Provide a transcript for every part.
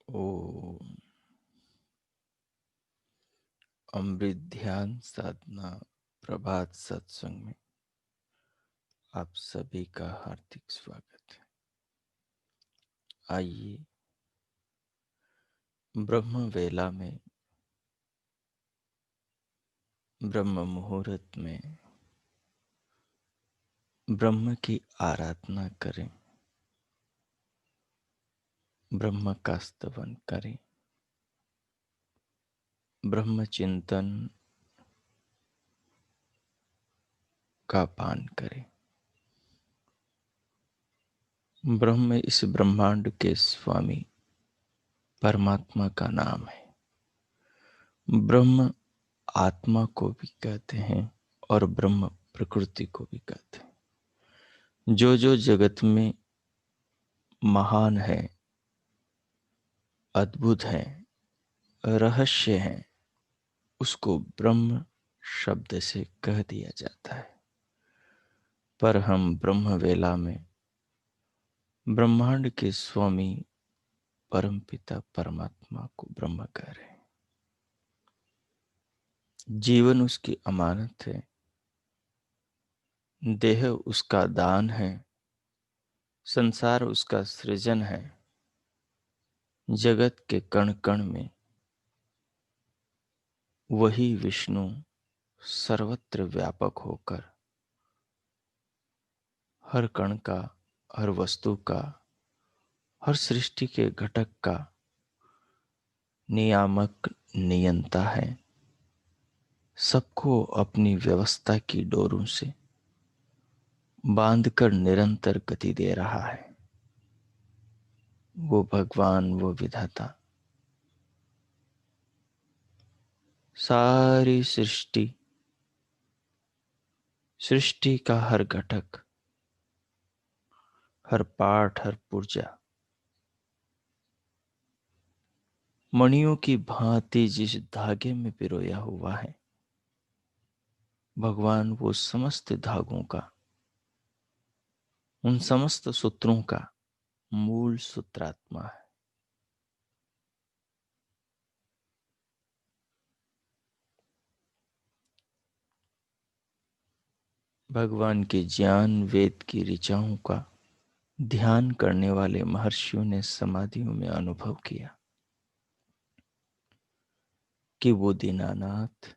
ओम। अमृत ध्यान साधना प्रभात सत्संग में आप सभी का हार्दिक स्वागत है। आइए ब्रह्म वेला में, ब्रह्म मुहूर्त में ब्रह्म की आराधना करें, ब्रह्म का स्तवन करें, ब्रह्म चिंतन का पान करें। ब्रह्म इस ब्रह्मांड के स्वामी परमात्मा का नाम है। ब्रह्म आत्मा को भी कहते हैं और ब्रह्म प्रकृति को भी कहते हैं। जो जो जगत में महान है, अद्भुत है, रहस्य है, उसको ब्रह्म शब्द से कह दिया जाता है। पर हम ब्रह्म वेला में ब्रह्मांड के स्वामी परमपिता परमात्मा को ब्रह्म कह रहे हैं। जीवन उसकी अमानत है, देह उसका दान है, संसार उसका सृजन है। जगत के कण कण में वही विष्णु सर्वत्र व्यापक होकर हर कण का, हर वस्तु का, हर सृष्टि के घटक का नियामक नियंता है। सबको अपनी व्यवस्था की डोरों से बांधकर निरंतर गति दे रहा है। वो भगवान, वो विधाता सारी सृष्टि, सृष्टि का हर घटक, हर पार्ट, हर पुर्जा मणियों की भांति जिस धागे में पिरोया हुआ है, भगवान वो समस्त धागों का, उन समस्त सूत्रों का मूल सूत्रात्मा है। भगवान के ज्ञान वेद की ऋचाओं का ध्यान करने वाले महर्षियों ने समाधियों में अनुभव किया कि वो दीनानाथ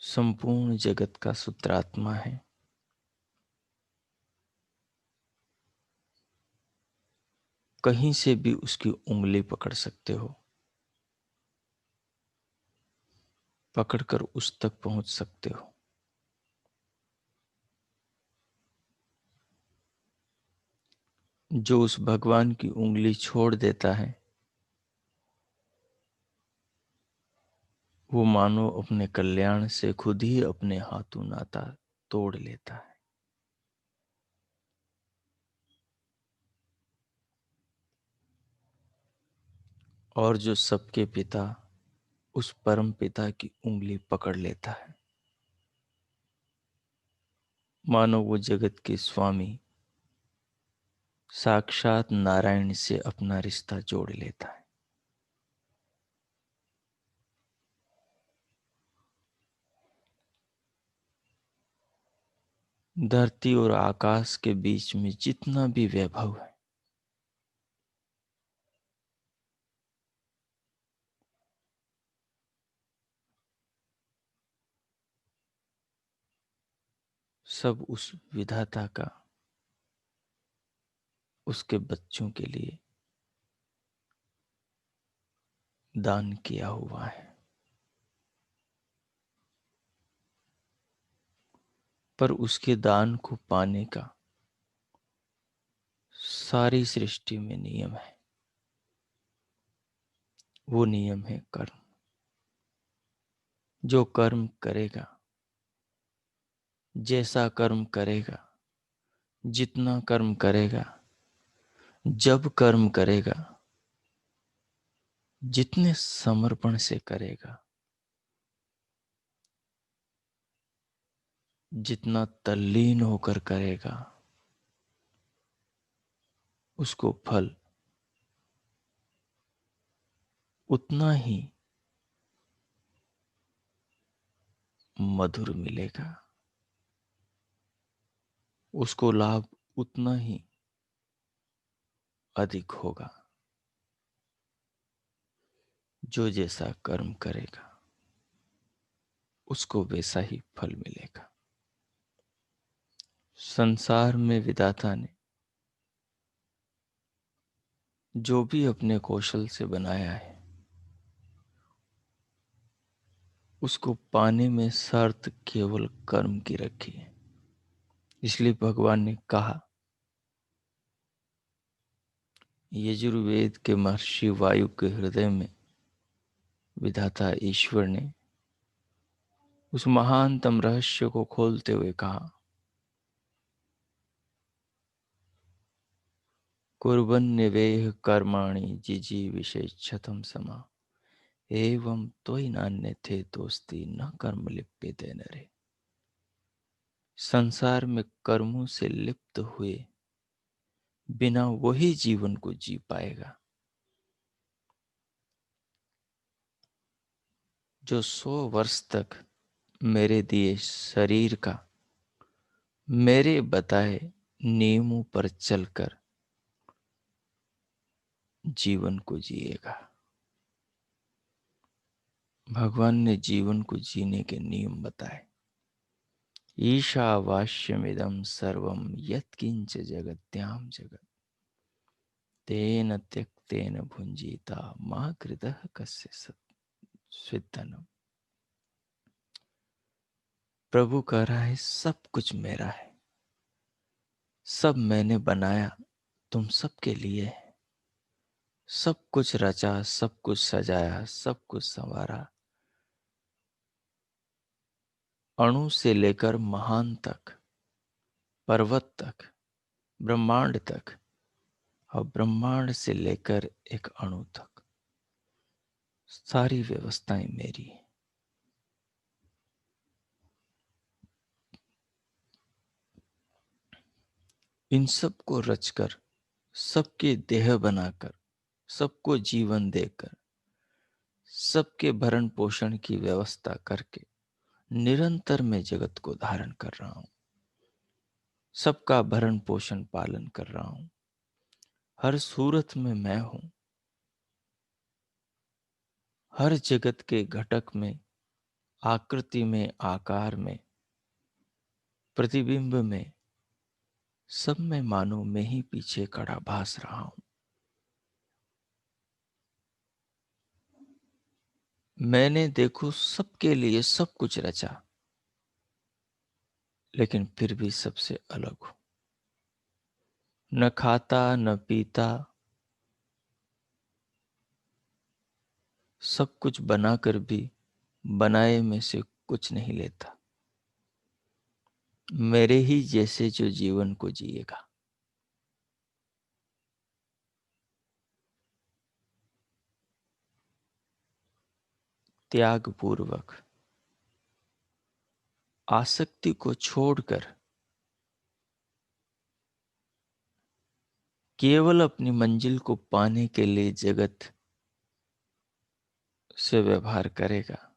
संपूर्ण जगत का सूत्रात्मा है। कहीं से भी उसकी उंगली पकड़ सकते हो, पकड़कर उस तक पहुंच सकते हो। जो उस भगवान की उंगली छोड़ देता है, वो मानो अपने कल्याण से खुद ही अपने हाथों नाता तोड़ लेता है। और जो सबके पिता, उस परम पिता की उंगली पकड़ लेता है, मानो वो जगत के स्वामी साक्षात नारायण से अपना रिश्ता जोड़ लेता है। धरती और आकाश के बीच में जितना भी वैभव है, सब उस विधाता का उसके बच्चों के लिए दान किया हुआ है। पर उसके दान को पाने का सारी सृष्टि में नियम है। वो नियम है कर्म। जो कर्म करेगा, जैसा कर्म करेगा, जितना कर्म करेगा, जब कर्म करेगा, जितने समर्पण से करेगा, जितना तल्लीन होकर करेगा, उसको फल उतना ही मधुर मिलेगा, उसको लाभ उतना ही अधिक होगा। जो जैसा कर्म करेगा उसको वैसा ही फल मिलेगा। संसार में विधाता ने जो भी अपने कौशल से बनाया है, उसको पाने में शर्त केवल कर्म की रखी है। इसलिए भगवान ने कहा, यजुर्वेद के महर्षि वायु के हृदय में विधाता ईश्वर ने उस महानतम रहस्य को खोलते हुए कहा, कुर्वन्यवेह कर्माणि जिजीविषेच्छतं समा एवं त्वयि नान्यथे दोस्ती न कर्म लिप्यते नरे। संसार में कर्मों से लिप्त हुए बिना वही जीवन को जी पाएगा जो 100 वर्ष तक मेरे दिए शरीर का मेरे बताए नियमों पर चलकर जीवन को जिएगा। भगवान ने जीवन को जीने के नियम बताए। ईशावास्यमिदं सर्वं यत्किंच जगत्यां जगत् तेन त्यक्तेन भुंजीता मा कृतः कस्य स्विद्दनम्। प्रभु कह रहा है, सब कुछ मेरा है, सब मैंने बनाया तुम सबके लिए है। सब कुछ रचा, सब कुछ सजाया, सब कुछ संवारा, अणु से लेकर महान तक, पर्वत तक, ब्रह्मांड तक, और ब्रह्मांड से लेकर एक अणु तक सारी व्यवस्थाएं मेरी हैं। इन सब को रचकर, सबके देह बनाकर, सबको जीवन देकर, सबके भरण पोषण की व्यवस्था करके निरंतर मैं जगत को धारण कर रहा हूं, सबका भरण पोषण पालन कर रहा हूं। हर सूरत में मैं हूं, हर जगत के घटक में, आकृति में, आकार में, प्रतिबिंब में, सब में मानो मैं ही पीछे खड़ा भास रहा हूं। मैंने देखो सबके लिए सब कुछ रचा, लेकिन फिर भी सबसे अलग हूं। न खाता न पीता, सब कुछ बनाकर भी बनाए में से कुछ नहीं लेता। मेरे ही जैसे जो जीवन को जिएगा। त्याग पूर्वक आसक्ति को छोड़कर केवल अपनी मंजिल को पाने के लिए जगत से व्यवहार करेगा,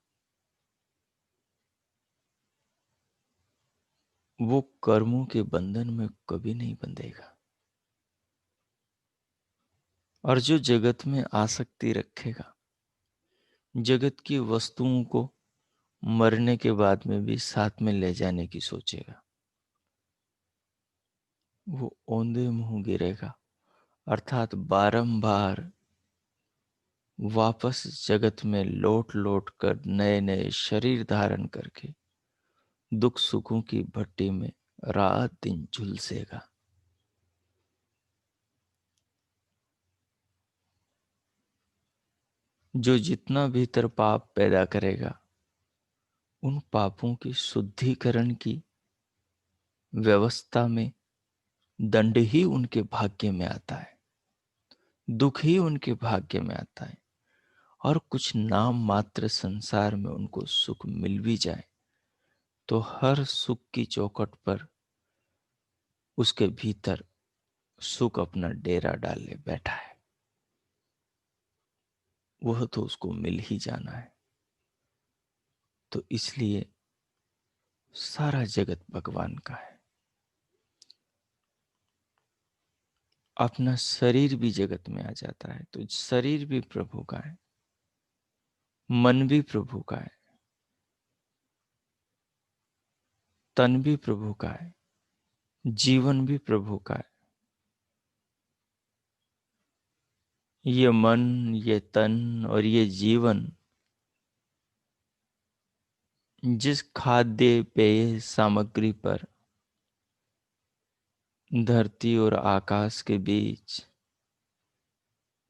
वो कर्मों के बंधन में कभी नहीं बंधेगा। और जो जगत में आसक्ति रखेगा, जगत की वस्तुओं को मरने के बाद में भी साथ में ले जाने की सोचेगा, वो औंधे मुंह गिरेगा। अर्थात बारंबार वापस जगत में लौट लौट कर नए नए शरीर धारण करके दुख सुखों की भट्टी में रात दिन झुलसेगा। जो जितना भीतर पाप पैदा करेगा, उन पापों की शुद्धिकरण की व्यवस्था में दंड ही उनके भाग्य में आता है, दुख ही उनके भाग्य में आता है। और कुछ नाम मात्र संसार में उनको सुख मिल भी जाए तो हर सुख की चौखट पर उसके भीतर सुख अपना डेरा डाले बैठा है, वह तो उसको मिल ही जाना है। तो इसलिए सारा जगत भगवान का है। अपना शरीर भी जगत में आ जाता है तो शरीर भी प्रभु का है, मन भी प्रभु का है, तन भी प्रभु का है, जीवन भी प्रभु का है। ये मन, ये तन और ये जीवन जिस खाद्य पेय सामग्री पर धरती और आकाश के बीच,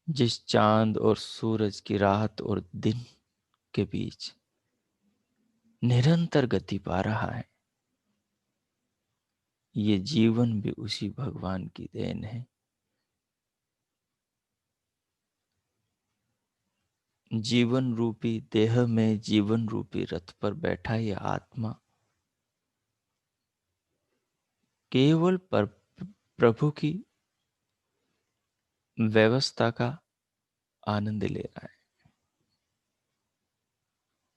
जिस चांद और सूरज की रात और दिन के बीच निरंतर गति पा रहा है, ये जीवन भी उसी भगवान की देन है। जीवन रूपी देह में जीवन रूपी रथ पर बैठा यह आत्मा केवल प्रभु की व्यवस्था का आनंद ले रहा है।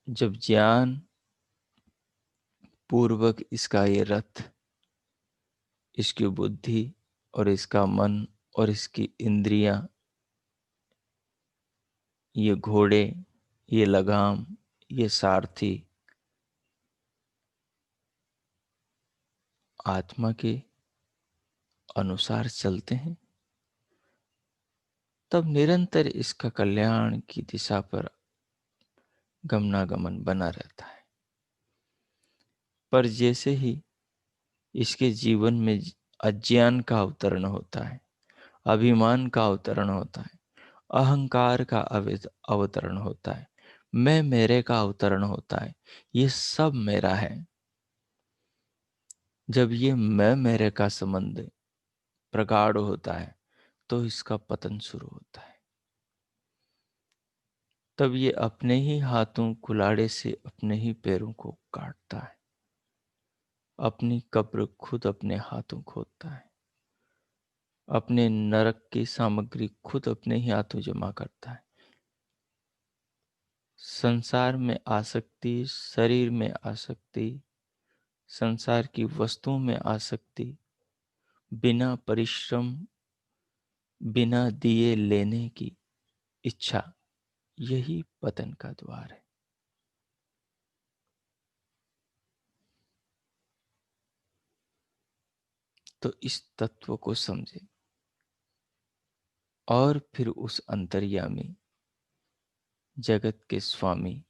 जब ज्ञान पूर्वक इसका ये रथ, इसकी बुद्धि और इसका मन और इसकी इंद्रियां, ये घोड़े, ये लगाम, ये सारथी आत्मा के अनुसार चलते हैं, तब निरंतर इसका कल्याण की दिशा पर गमनागमन बना रहता है। पर जैसे ही इसके जीवन में अज्ञान का अवतरण होता है, अभिमान का अवतरण होता है, अहंकार का अवतरण होता है, मैं मेरे का अवतरण होता है, ये सब मेरा है, जब ये मैं मेरे का संबंध प्रगाढ़ होता है तो इसका पतन शुरू होता है। तब ये अपने ही हाथों कुल्हाड़े से अपने ही पैरों को काटता है, अपनी कब्र खुद अपने हाथों खोदता है, अपने नरक की सामग्री खुद अपने ही हाथों जमा करता है। संसार में आसक्ति, शरीर में आसक्ति, संसार की वस्तुओं में आसक्ति, बिना परिश्रम, बिना दिए लेने की इच्छा, यही पतन का द्वार है। तो इस तत्व को समझे और फिर उस अंतर्यामी, जगत के स्वामी,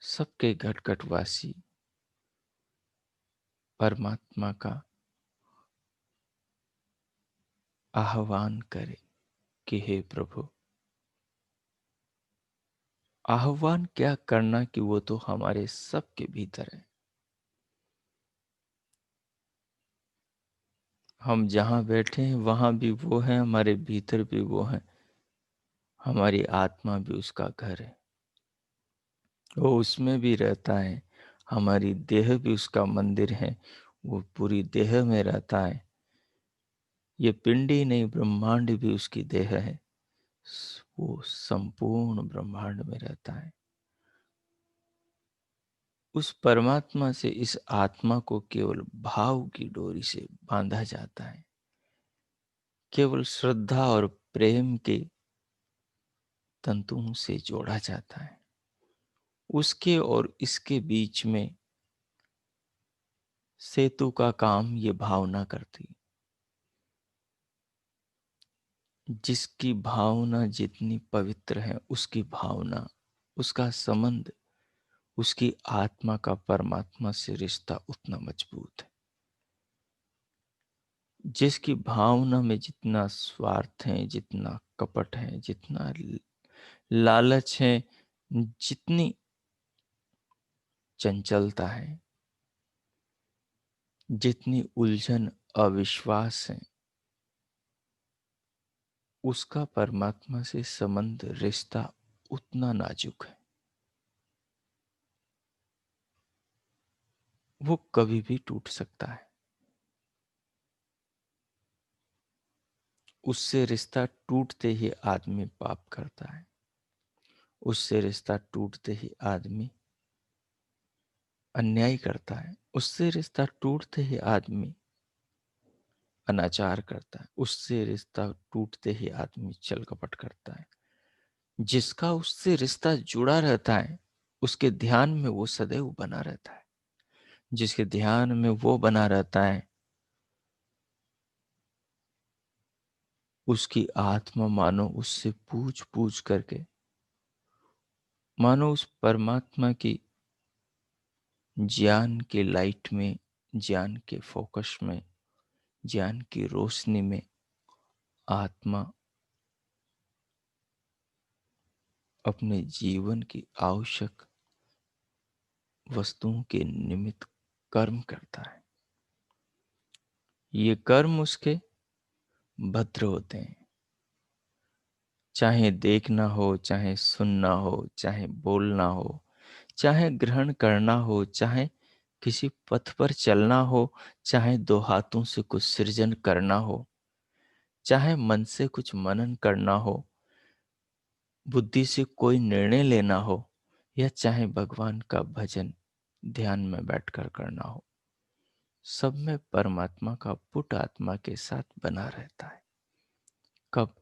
सबके घटघटवासी परमात्मा का आह्वान करे कि हे प्रभु। आह्वान क्या करना कि वो तो हमारे सबके भीतर है। हम जहाँ बैठे हैं वहां भी वो है, हमारे भीतर भी वो है, हमारी आत्मा भी उसका घर है, वो उसमें भी रहता है। हमारी देह भी उसका मंदिर है, वो पूरी देह में रहता है। ये पिंड ही नहीं, ब्रह्मांड भी उसकी देह है, वो संपूर्ण ब्रह्मांड में रहता है। उस परमात्मा से इस आत्मा को केवल भाव की डोरी से बांधा जाता है, केवल श्रद्धा और प्रेम के तंतुओं से जोड़ा जाता है। उसके और इसके बीच में सेतु का काम ये भावना करती। जिसकी भावना जितनी पवित्र है, उसकी भावना, उसका संबंध, उसकी आत्मा का परमात्मा से रिश्ता उतना मजबूत है। जिसकी भावना में जितना स्वार्थ है, जितना कपट है, जितना लालच है, जितनी चंचलता है, जितनी उलझन, अविश्वास है, उसका परमात्मा से संबंध, रिश्ता उतना नाजुक है। वो कभी भी टूट सकता है। उससे रिश्ता टूटते ही आदमी पाप करता है, उससे रिश्ता टूटते ही आदमी अन्याय करता है, उससे रिश्ता टूटते ही आदमी अनाचार करता है, उससे रिश्ता टूटते ही आदमी छल कपट करता है। जिसका उससे रिश्ता जुड़ा रहता है उसके ध्यान में वो सदैव बना रहता है, जिसके ध्यान में वो बना रहता है उसकी आत्मा मानो उससे पूछ पूछ करके, मानो उस परमात्मा की ज्ञान के लाइट में, ज्ञान के फोकस में, ज्ञान की रोशनी में आत्मा अपने जीवन की आवश्यक वस्तुओं के निमित्त कर्म करता है। ये कर्म उसके भद्र होते हैं, चाहे देखना हो, चाहे सुनना हो, चाहे बोलना हो, चाहे ग्रहण करना हो, चाहे किसी पथ पर चलना हो, चाहे दो हाथों से कुछ सृजन करना हो, चाहे मन से कुछ मनन करना हो, बुद्धि से कोई निर्णय लेना हो, या चाहे भगवान का भजन ध्यान में बैठकर करना हो, सब में परमात्मा का पुट आत्मा के साथ बना रहता है। कब?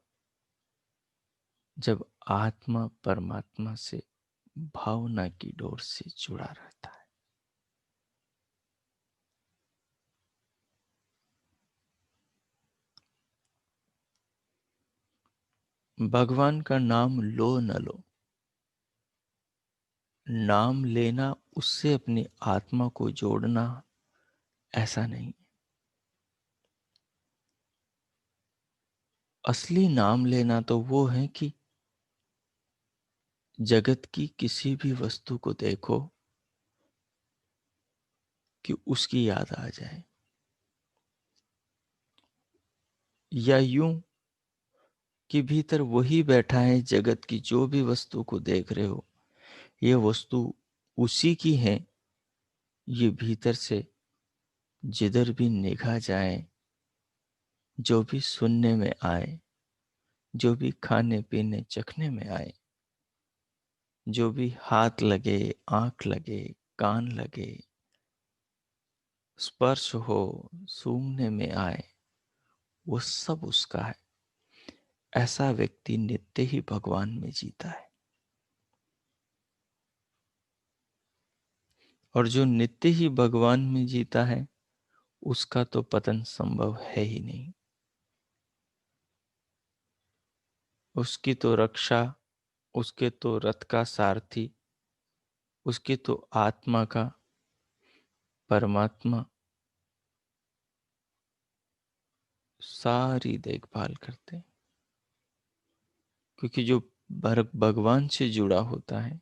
जब आत्मा परमात्मा से भावना की डोर से जुड़ा रहता है। भगवान का नाम लो न लो, नाम लेना उससे अपनी आत्मा को जोड़ना ऐसा नहीं। असली नाम लेना तो वो है कि जगत की किसी भी वस्तु को देखो कि उसकी याद आ जाए, या यूं कि भीतर वही बैठा है, जगत की जो भी वस्तु को देख रहे हो ये वस्तु उसी की है, ये भीतर से जिधर भी निगाह जाए, जो भी सुनने में आए, जो भी खाने पीने चखने में आए, जो भी हाथ लगे, आंख लगे, कान लगे, स्पर्श हो, सूंघने में आए, वो सब उसका है। ऐसा व्यक्ति नित्य ही भगवान में जीता है, और जो नित्य ही भगवान में जीता है उसका तो पतन संभव है ही नहीं। उसकी तो रक्षा, उसके तो रथ का सारथी, उसकी तो आत्मा का परमात्मा सारी देखभाल करते हैं। क्योंकि जो भगवान से जुड़ा होता है,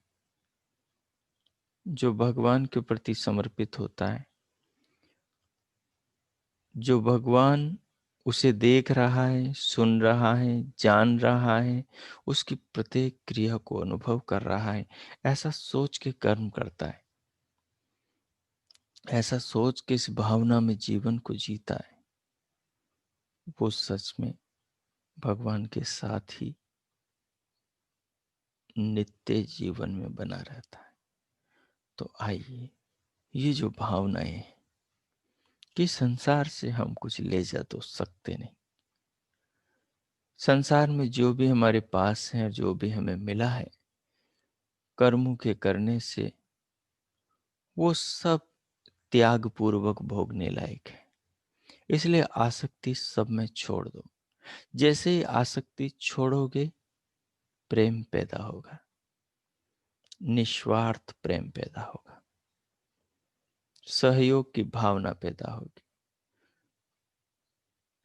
जो भगवान के प्रति समर्पित होता है, जो भगवान उसे देख रहा है, सुन रहा है, जान रहा है, उसकी प्रत्येक क्रिया को अनुभव कर रहा है, ऐसा सोच के कर्म करता है, ऐसा सोच के इस भावना में जीवन को जीता है, वो सच में भगवान के साथ ही नित्य जीवन में बना रहता है। तो आइए, ये जो भावनाएं हैं कि संसार से हम कुछ ले जा तो सकते नहीं, संसार में जो भी हमारे पास है, जो भी हमें मिला है कर्मों के करने से, वो सब त्याग पूर्वक भोगने लायक है। इसलिए आसक्ति सब में छोड़ दो। जैसे ही आसक्ति छोड़ोगे प्रेम पैदा होगा, निस्वार्थ प्रेम पैदा होगा, सहयोग की भावना पैदा होगी।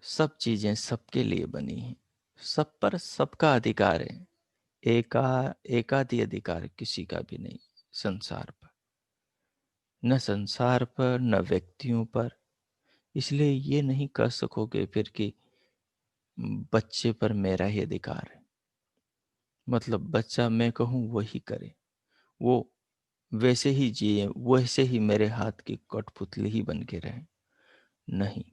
सब चीजें सबके लिए बनी हैं, सब पर सबका अधिकार है, एकाधी अधिकार किसी का भी नहीं संसार पर, न संसार पर न व्यक्तियों पर। इसलिए ये नहीं कह सकोगे फिर कि बच्चे पर मेरा ही अधिकार है, मतलब बच्चा मैं कहूँ वही करे, वो वैसे ही जिए, वैसे ही मेरे हाथ की कठपुतली ही बन के रहे। नहीं,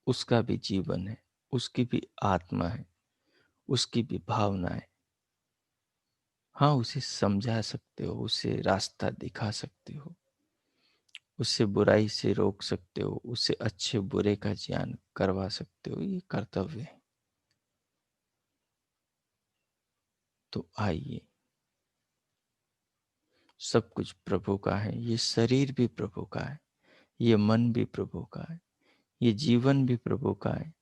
उसका भी जीवन है, उसकी भी आत्मा है, उसकी भी भावना है। हाँ, उसे समझा सकते हो, उसे रास्ता दिखा सकते हो, उसे बुराई से रोक सकते हो, उसे अच्छे बुरे का ज्ञान करवा सकते हो, ये कर्तव्य है। तो आइए, सब कुछ प्रभु का है, ये शरीर भी प्रभु का है, ये मन भी प्रभु का है, ये जीवन भी प्रभु का है,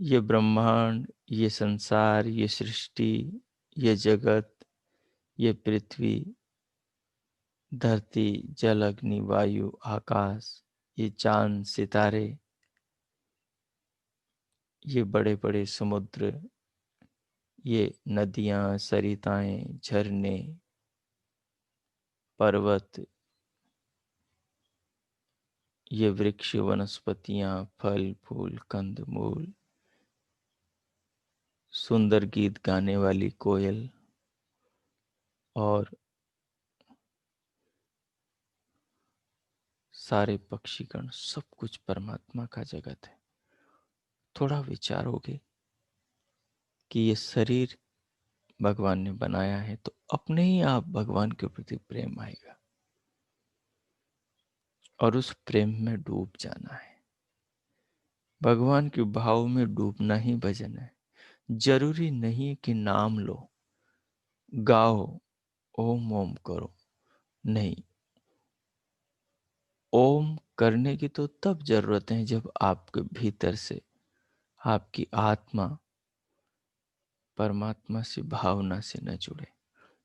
ये ब्रह्मांड, ये संसार, ये सृष्टि, ये जगत, ये पृथ्वी, धरती, जल, अग्नि, वायु, आकाश, ये चांद, सितारे, ये बड़े बड़े समुद्र, ये नदियां, सरिताएं, झरने, पर्वत, ये वृक्ष, वनस्पतियां, फल फूल, कंद मूल, सुंदर गीत गाने वाली कोयल, और सारे पक्षीगण, सब कुछ परमात्मा का जगत है। थोड़ा विचारोगे कि ये शरीर भगवान ने बनाया है, तो अपने ही आप भगवान के प्रति प्रेम आएगा और उस प्रेम में डूब जाना है। भगवान के भाव में डूबना ही भजन है। जरूरी नहीं कि नाम लो, गाओ, ओम ओम करो, नहीं। ओम करने की तो तब जरूरत है जब आपके भीतर से आपकी आत्मा परमात्मा से, भावना से न जुड़े।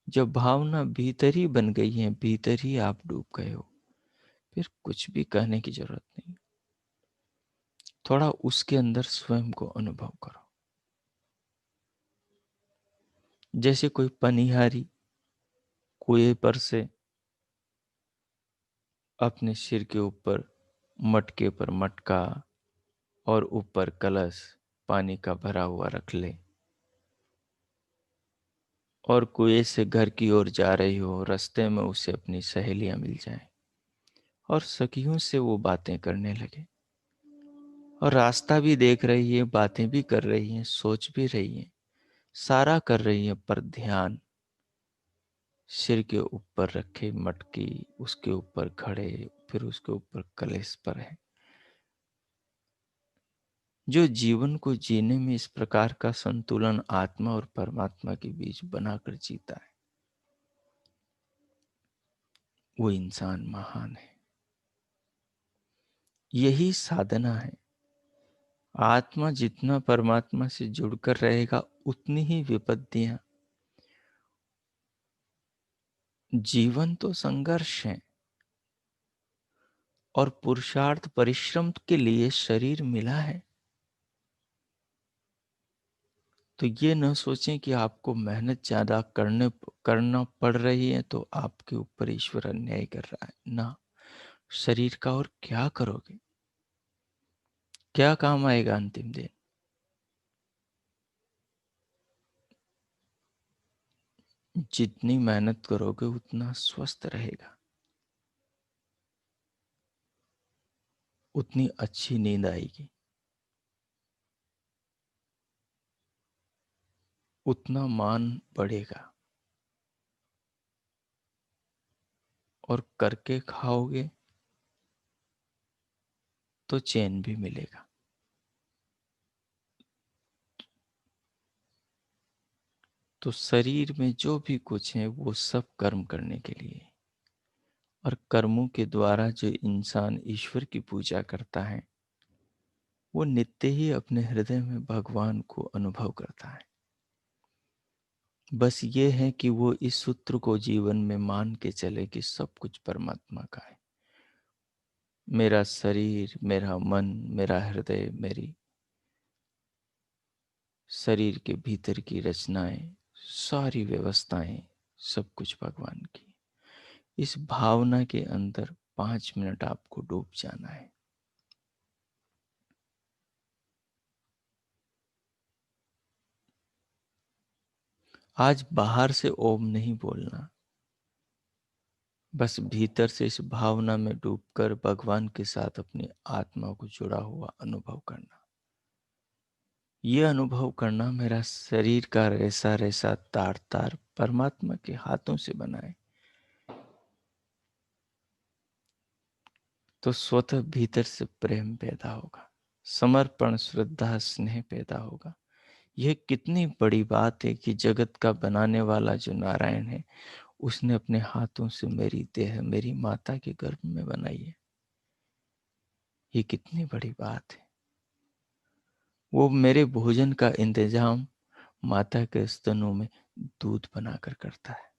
जब भावना भीतर ही बन गई है, भीतर ही आप डूब गए हो, फिर कुछ भी कहने की जरूरत नहीं। थोड़ा उसके अंदर स्वयं को अनुभव करो। जैसे कोई पनिहारी कुएं पर से अपने सिर के ऊपर मटके पर मटका और ऊपर कलश पानी का भरा हुआ रख ले, और कुएं से घर की ओर जा रही हो, रास्ते में उसे अपनी सहेलियां मिल जाएं और सखियों से वो बातें करने लगे, और रास्ता भी देख रही है, बातें भी कर रही हैं, सोच भी रही हैं, सारा कर रही है, पर ध्यान सिर के ऊपर रखे मटकी, उसके ऊपर खड़े, फिर उसके ऊपर कलेश पर है। जो जीवन को जीने में इस प्रकार का संतुलन आत्मा और परमात्मा के बीच बनाकर जीता है, वो इंसान महान है। यही साधना है। आत्मा जितना परमात्मा से जुड़कर रहेगा, उतनी ही विपत्तियां। जीवन तो संघर्ष है, और पुरुषार्थ परिश्रम के लिए शरीर मिला है। तो ये न सोचें कि आपको मेहनत ज्यादा करना पड़ रही है तो आपके ऊपर ईश्वर अन्याय कर रहा है ना। शरीर का और क्या करोगे, क्या काम आएगा अंतिम दिन। जितनी मेहनत करोगे उतना स्वस्थ रहेगा, उतनी अच्छी नींद आएगी, उतना मान बढ़ेगा, और करके खाओगे तो चैन भी मिलेगा। तो शरीर में जो भी कुछ है वो सब कर्म करने के लिए, और कर्मों के द्वारा जो इंसान ईश्वर की पूजा करता है, वो नित्य ही अपने हृदय में भगवान को अनुभव करता है। बस ये है कि वो इस सूत्र को जीवन में मान के चले कि सब कुछ परमात्मा का है। मेरा शरीर, मेरा मन, मेरा हृदय, मेरी शरीर के भीतर की रचनाएं, सारी व्यवस्थाएं, सब कुछ भगवान की। इस भावना के अंदर 5 मिनट आपको डूब जाना है। आज बाहर से ओम नहीं बोलना, बस भीतर से इस भावना में डूबकर भगवान के साथ अपनी आत्मा को जुड़ा हुआ अनुभव करना। ये अनुभव करना मेरा शरीर का रेसा रेसा तार तार परमात्मा के हाथों से बना है, तो स्वतः भीतर से प्रेम पैदा होगा, समर्पण श्रद्धा स्नेह पैदा होगा। यह कितनी बड़ी बात है कि जगत का बनाने वाला जो नारायण है, उसने अपने हाथों से मेरी देह मेरी माता के गर्भ में बनाई है। ये कितनी बड़ी बात है। वो मेरे भोजन का इंतजाम माता के स्तनों में दूध बनाकर करता है।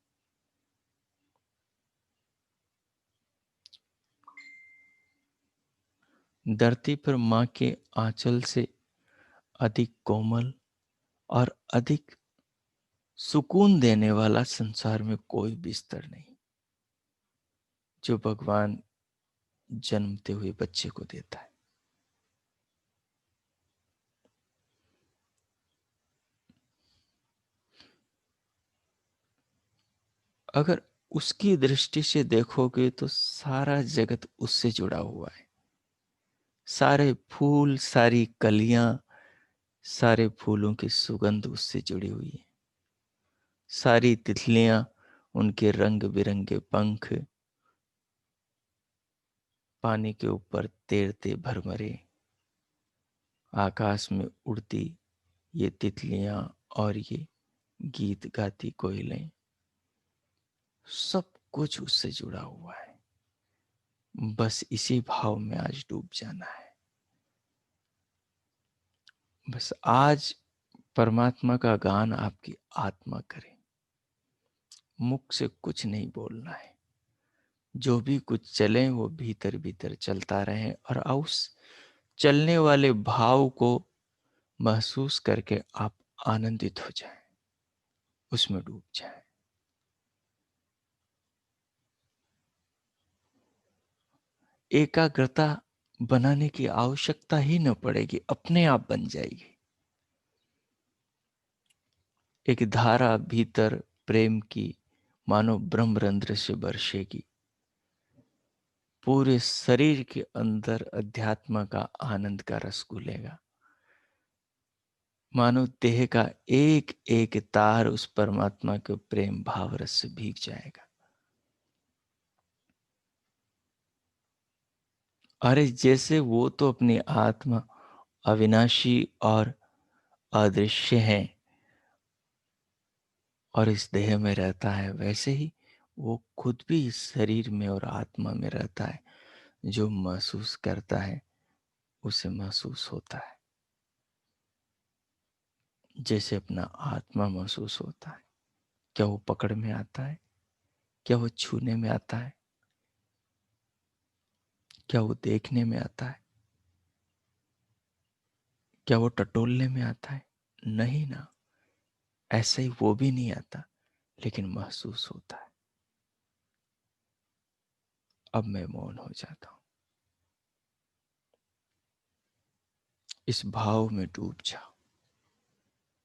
धरती पर माँ के आंचल से अधिक कोमल और अधिक सुकून देने वाला संसार में कोई बिस्तर नहीं, जो भगवान जन्मते हुए बच्चे को देता है। अगर उसकी दृष्टि से देखोगे तो सारा जगत उससे जुड़ा हुआ है। सारे फूल, सारी कलियां, सारे फूलों की सुगंध उससे जुड़ी हुई है। सारी तितलियां, उनके रंग बिरंगे पंख, पानी के ऊपर तैरते भरमरे, आकाश में उड़ती ये तितलियां और ये गीत गाती कोयलें, सब कुछ उससे जुड़ा हुआ है। बस इसी भाव में आज डूब जाना है। बस आज परमात्मा का गान आपकी आत्मा करे, मुख से कुछ नहीं बोलना है। जो भी कुछ चले वो भीतर भीतर चलता रहे, और उस चलने वाले भाव को महसूस करके आप आनंदित हो जाएं, उसमें डूब जाएं। एकाग्रता बनाने की आवश्यकता ही न पड़ेगी, अपने आप बन जाएगी। एक धारा भीतर प्रेम की मानो ब्रह्मरंध्र से बरसेगी, पूरे शरीर के अंदर अध्यात्म का आनंद का रस घुलेगा। मानो देह का एक एक तार उस परमात्मा के प्रेम भाव रस से भीग जाएगा। अरे जैसे वो तो अपनी आत्मा अविनाशी और अदृश्य है और इस देह में रहता है, वैसे ही वो खुद भी इस शरीर में और आत्मा में रहता है। जो महसूस करता है उसे महसूस होता है, जैसे अपना आत्मा महसूस होता है। क्या वो पकड़ में आता है? क्या वो छूने में आता है? क्या वो देखने में आता है? क्या वो टटोलने में आता है? नहीं ना, ऐसे ही वो भी नहीं आता, लेकिन महसूस होता है। अब मैं मौन हो जाता हूं। इस भाव में डूब जाओ,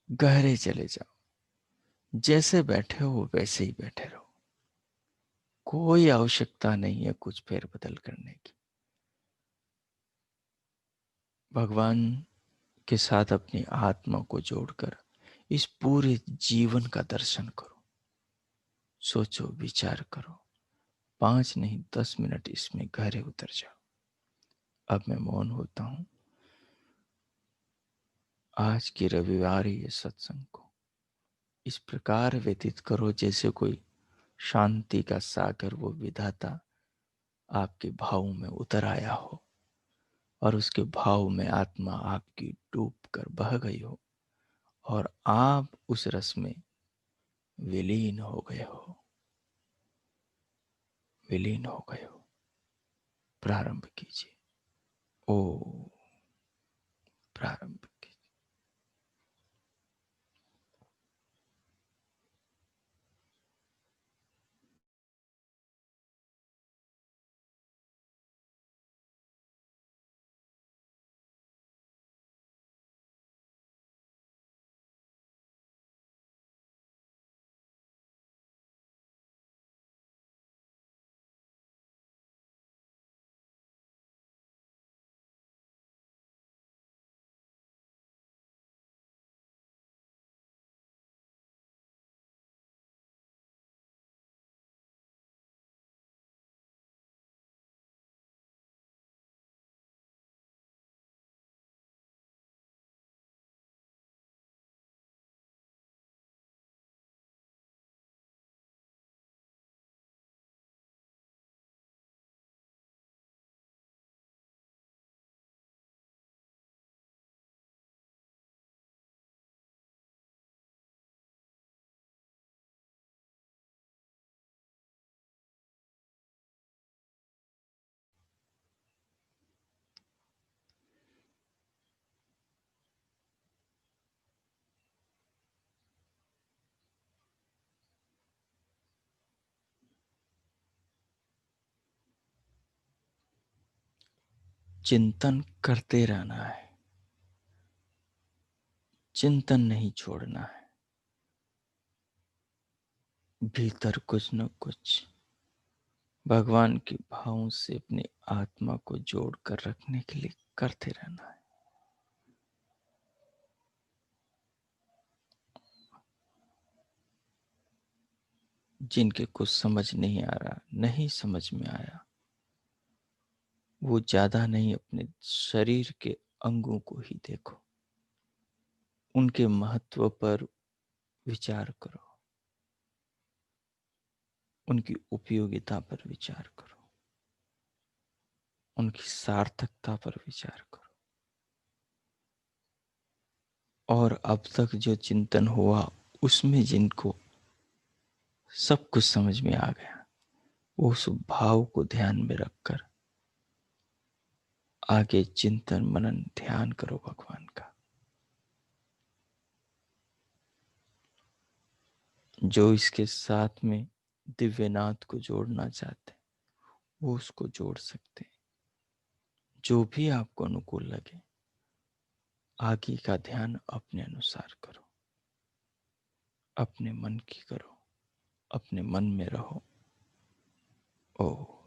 गहरे चले जाओ। जैसे बैठे हो वैसे ही बैठे रहो। कोई आवश्यकता नहीं है कुछ फेरबदल करने की। भगवान के साथ अपनी आत्मा को जोड़कर इस पूरे जीवन का दर्शन करो। सोचो, विचार करो। 5 नहीं 10 मिनट इसमें गहरे उतर जाओ। अब मैं मौन होता हूं। आज की रविवार ये सत्संग को इस प्रकार व्यतीत करो जैसे कोई शांति का सागर वो विधाता आपके भाव में उतर आया हो, और उसके भाव में आत्मा आपकी डूब कर बह गई हो, और आप उस रस में विलीन हो गए हो। विलीन हो गए हो। प्रारंभ कीजिए। ओ, प्रारंभ चिंतन करते रहना है, चिंतन नहीं छोड़ना है। भीतर कुछ न कुछ भगवान के भावों से अपनी आत्मा को जोड़ कर रखने के लिए करते रहना है। जिनके कुछ समझ नहीं आ रहा, नहीं समझ में आया, वो ज्यादा नहीं अपने शरीर के अंगों को ही देखो, उनके महत्व पर विचार करो, उनकी उपयोगिता पर विचार करो, उनकी सार्थकता पर विचार करो। और अब तक जो चिंतन हुआ उसमें जिनको सब कुछ समझ में आ गया, वो उस भाव को ध्यान में रखकर आगे चिंतन मनन ध्यान करो भगवान का। जो इसके साथ में दिव्यनाथ को जोड़ना चाहते हैं वो उसको जोड़ सकते हैं। जो भी आपको अनुकूल लगे, आगे का ध्यान अपने अनुसार करो, अपने मन की करो, अपने मन में रहो। ओ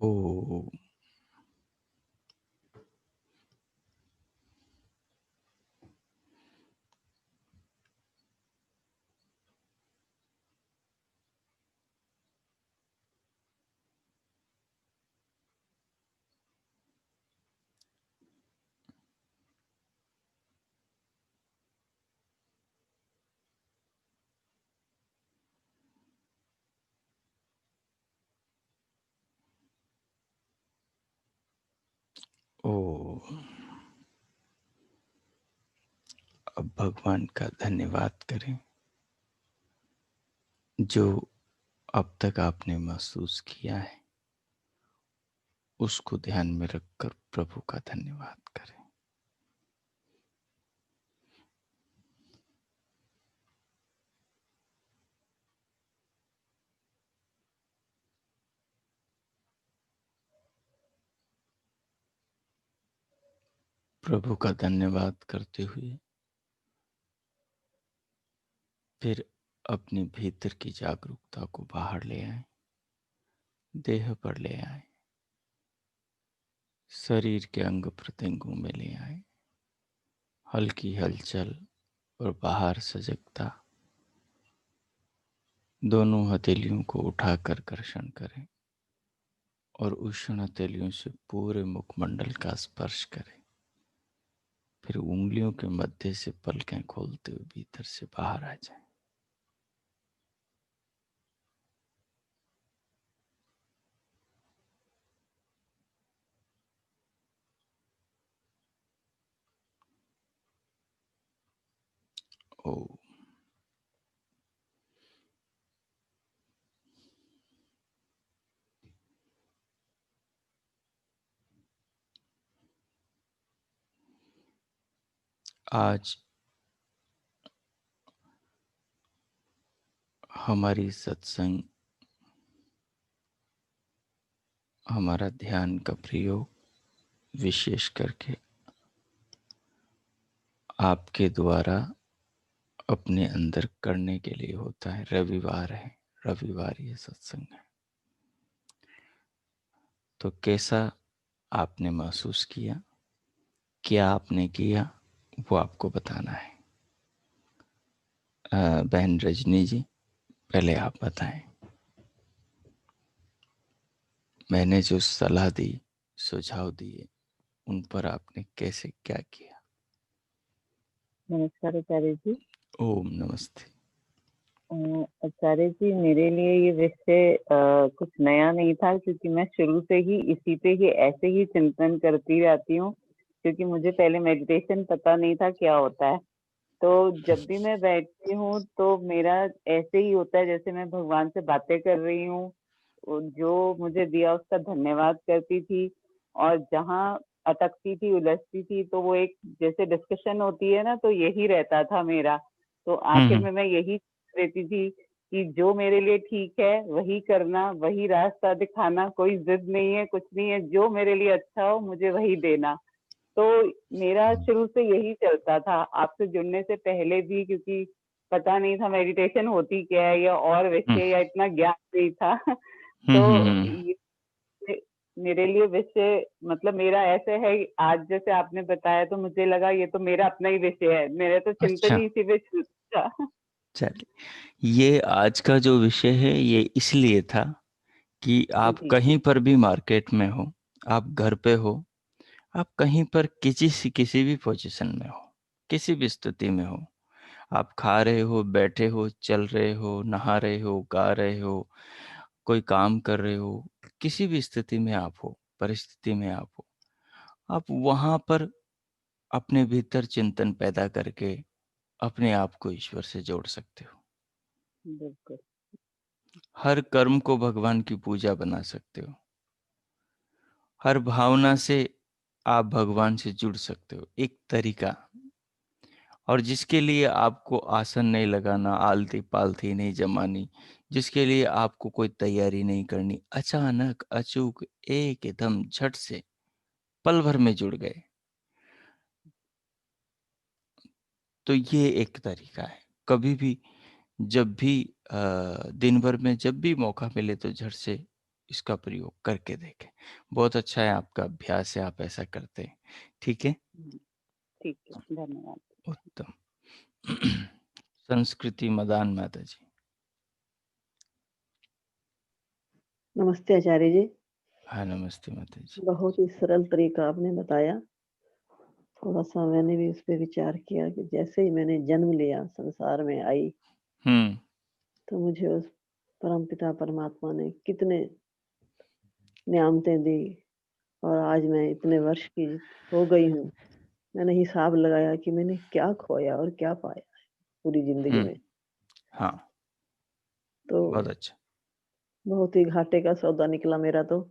ओ। ओ। अब भगवान का धन्यवाद करें जो अब तक आपने महसूस किया है, उसको ध्यान में रखकर प्रभु का धन्यवाद करें। प्रभु का धन्यवाद करते हुए फिर अपने भीतर की जागरूकता को बाहर ले आए, देह पर ले आए, शरीर के अंग प्रत्यंगों में ले आए। हल्की हलचल और बाहर सजगता, दोनों हथेलियों को उठाकर घर्षण करें और उष्ण हथेलियों से पूरे मुखमंडल का स्पर्श करें। फिर उंगलियों के मध्य से पलकें खोलते हुए भीतर से बाहर आ जाएं। ओ। आज हमारी सत्संग, हमारा ध्यान का प्रयोग विशेष करके आपके द्वारा अपने अंदर करने के लिए होता है। रविवार है, रविवार ये सत्संग है। तो कैसा आपने महसूस किया, क्या आपने किया, वो आपको बताना है। बहन रजनी जी, पहले आप बताएं। मैंने जो सलाह दी, सुझाव दिए, उन पर आपने कैसे क्या किया? नमस्कार आचार्य जी। ओम नमस्ते। आचार्य जी, मेरे लिए ये विषय कुछ नया नहीं था, क्योंकि मैं शुरू से ही इसी पे ही ऐसे ही चिंतन करती रहती हूँ। क्योंकि मुझे पहले मेडिटेशन पता नहीं था क्या होता है। तो जब भी मैं बैठती हूँ तो मेरा ऐसे ही होता है जैसे मैं भगवान से बातें कर रही हूँ। जो मुझे दिया उसका धन्यवाद करती थी, और जहाँ अटकती थी, उलझती थी, तो वो एक जैसे डिस्कशन होती है ना, तो यही रहता था मेरा। तो आखिर में मैं यही रहती थी कि जो मेरे लिए ठीक है वही करना, वही रास्ता दिखाना, कोई जिद नहीं है, कुछ नहीं है, जो मेरे लिए अच्छा हो मुझे वही देना। तो मेरा शुरू से यही चलता था, आपसे जुड़ने से पहले भी, क्योंकि पता नहीं था मेडिटेशन होती क्या है या और विषय, या इतना ज्ञान नहीं था। तो ये मेरे लिए विषय मतलब मेरा ऐसे है, आज जैसे आपने बताया तो मुझे लगा ये तो मेरा अपना ही विषय है, मेरे तो चिंतन अच्छा, ही इसी पे शुरू था। चलिए। ये आज का जो विषय है ये इसलिए था कि आप जी। कहीं पर भी मार्केट में हो, आप घर पे हो, आप कहीं पर किसी भी पोजीशन में हो, किसी भी स्थिति में हो, आप खा रहे हो, बैठे हो, चल रहे हो, नहा रहे हो, गा रहे हो, कोई काम कर रहे हो, किसी भी स्थिति में आप हो, परिस्थिति में आप हो, आप वहाँ पर अपने भीतर चिंतन पैदा करके अपने आप को ईश्वर से जोड़ सकते हो। बिल्कुल। हर कर्म को भगवान की पूजा बना सकते हो। हर भावना से आप भगवान से जुड़ सकते हो। एक तरीका, और जिसके लिए आपको आसन नहीं लगाना, आलती पालथी नहीं जमानी, जिसके लिए आपको कोई तैयारी नहीं करनी, अचानक अचूक एकदम झट से पल भर में जुड़ गए, तो ये एक तरीका है। कभी भी, जब भी दिन भर में जब भी मौका मिले तो झट से इसका प्रयोग करके देखें। बहुत अच्छा है, आपका अभ्यास है, आप ऐसा करते हैं। ठीक है, ठीक है, धन्यवाद। उत्तम। संस्कृति मदान माता जी। नमस्ते आचार्य जी। हाँ, नमस्ते माता जी। बहुत ही सरल तरीका आपने बताया। थोड़ा-सा मैंने भी उस पे विचार किया कि जैसे ही मैंने जन्म लिया, संसार में आई, हम्म। तो मुझे उस परमपिता परमात्मा ने कितने नेमतें दी और आज मैं इतने वर्ष की हो गई हूँ। मैंने हिसाब लगाया कि मैंने क्या खोया और क्या पाया पूरी ज़िंदगी हम्म। में। हाँ, तो बहुत अच्छा। बहुत ही घाटे का सौदा निकला मेरा तो।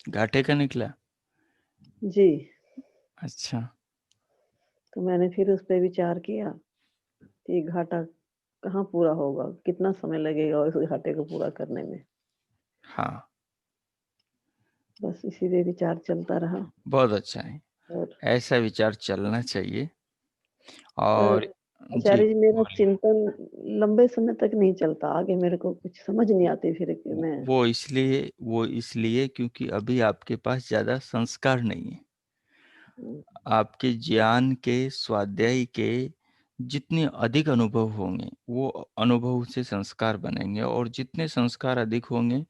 घाटे का निकला। जी, अच्छा। तो मैंने फिर उस पे विचार किया कि घाटा कहाँ पूरा होगा, कितना समय लगेगा उस घाटे को पूरा करने में। हाँ, बस इसी पे विचार चलता रहा बहुत अच्छा है, और ऐसा विचार चलना चाहिए। पर और जी, आचार्य जी मेरा बोलिए। चिंतन लंबे समय तक नहीं चलता, आगे मेरे को कुछ समझ नहीं आती फिर कि मैं वो इसलिए क्योंकि अभी आपके पास ज्यादा संस्कार नहीं है। आपके ज्ञान के, स्वाध्याय के जितने अधिक अनुभव होंगे, वो अनुभव से संस्कार बनेंगे, और जितने संस्कार अधिक होंगे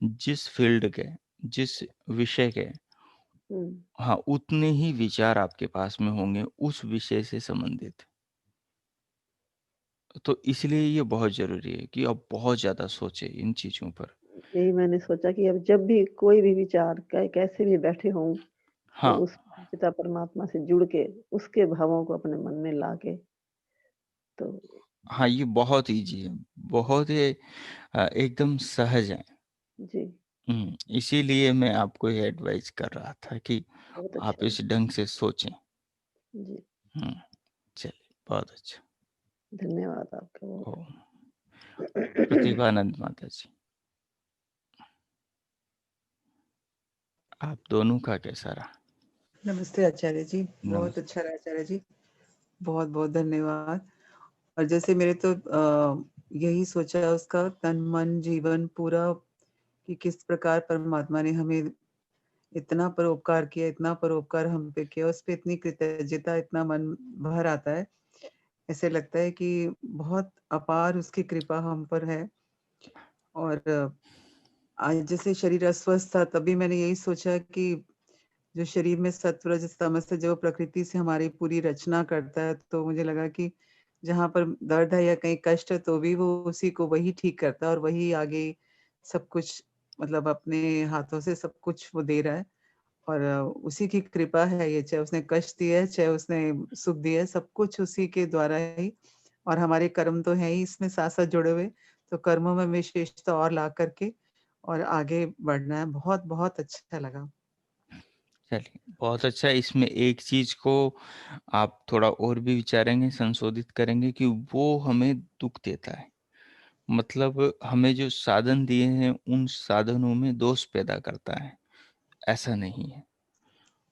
जिस फील्ड के, जिस विषय के, हुँ, हाँ, उतने ही विचार आपके पास में होंगे उस विषय से संबंधित। तो इसलिए ये बहुत ज़रूरी है कि आप बहुत ज़्यादा सोचें इन चीज़ों पर। यही मैंने सोचा कि अब जब भी कोई भी विचार कै कैसे भी बैठे हों, तो हाँ, उस पिता परमात्मा से जुड़ के उसके भावों को अपने मन में लाके तो हाँ, ये बहुत ईज़ी है, बहुत ही एकदम सहज है। जी, इसीलिए मैं आपको ये एडवाइस कर रहा था कि बहुत आप अच्छा इस ढंग से सोचें। जी, हुँ, चलिए, बहुत अच्छा। धन्यवाद आपका ओह! बहुत। प्रतिभानंद माता जी, आप दोनों का कैसा रहा? नमस्ते आचार्य जी, बहुत नमस्ते। अच्छा रहा आचार्य जी, बहुत-बहुत धन्यवाद। और जैसे मेरे तो यही सोचा उसका तन, मन, जीवन पूरा कि किस प्रकार परमात्मा ने हमें इतना परोपकार किया, इतना परोपकार हम पे किया, उस पे इतनी कृतज्ञता, इतना मन भर आता है। ऐसे लगता है कि बहुत अपार उसकी कृपा हम पर है। और आज जैसे शरीर अस्वस्थ था, तभी मैंने यही सोचा कि जो शरीर में सत्व, रजस, तमस है, जो प्रकृति से हमारी पूरी रचना करता है, तो मुझे लगा कि जहाँ पर दर्द है या कहीं कष्ट है, तो भी वो उसी को वही ठीक करता है और वही आगे सब कुछ मतलब अपने हाथों से सब कुछ वो दे रहा है। और उसी की कृपा है ये, चाहे उसने कष्ट दिया है, चाहे उसने सुख दिया है, सब कुछ उसी के द्वारा ही। और हमारे कर्म तो हैं ही इसमें साथ-साथ जुड़े हुए, तो कर्मों में विशेषता और ला करके और आगे बढ़ना है। बहुत-बहुत अच्छा लगा। चलिए, बहुत अच्छा। इसमें एक चीज़ को आप थोड़ा और भी विचारेंगे, संशोधित करेंगे कि वो हमें दुःख देता है। मतलब हमें जो साधन दिए हैं, उन साधनों में दोष पैदा करता है, ऐसा नहीं है।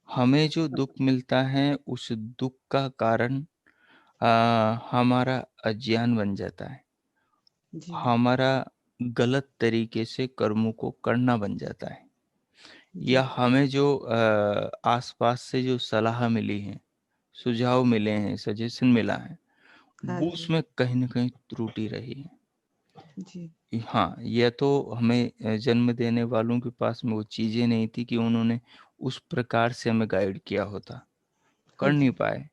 हमें जो दुःख मिलता है, उस दुःख का कारण हमारा अज्ञान बन जाता है। जी, हमारा गलत तरीके से कर्मों को करना बन जाता है। जी। या हमें जो आस-पास से जो सलाह मिली है, सुझाव मिले हैं, सजेशन मिला है, हाँ वो जी। उसमें कहीं न कहीं त्रुटि रही है। जी, हाँ, या तो हमें जन्म देने वालों के पास में वो चीज़ें नहीं थी कि उन्होंने उस प्रकार से हमें गाइड किया होता, हाँ कर नहीं जी, पाए।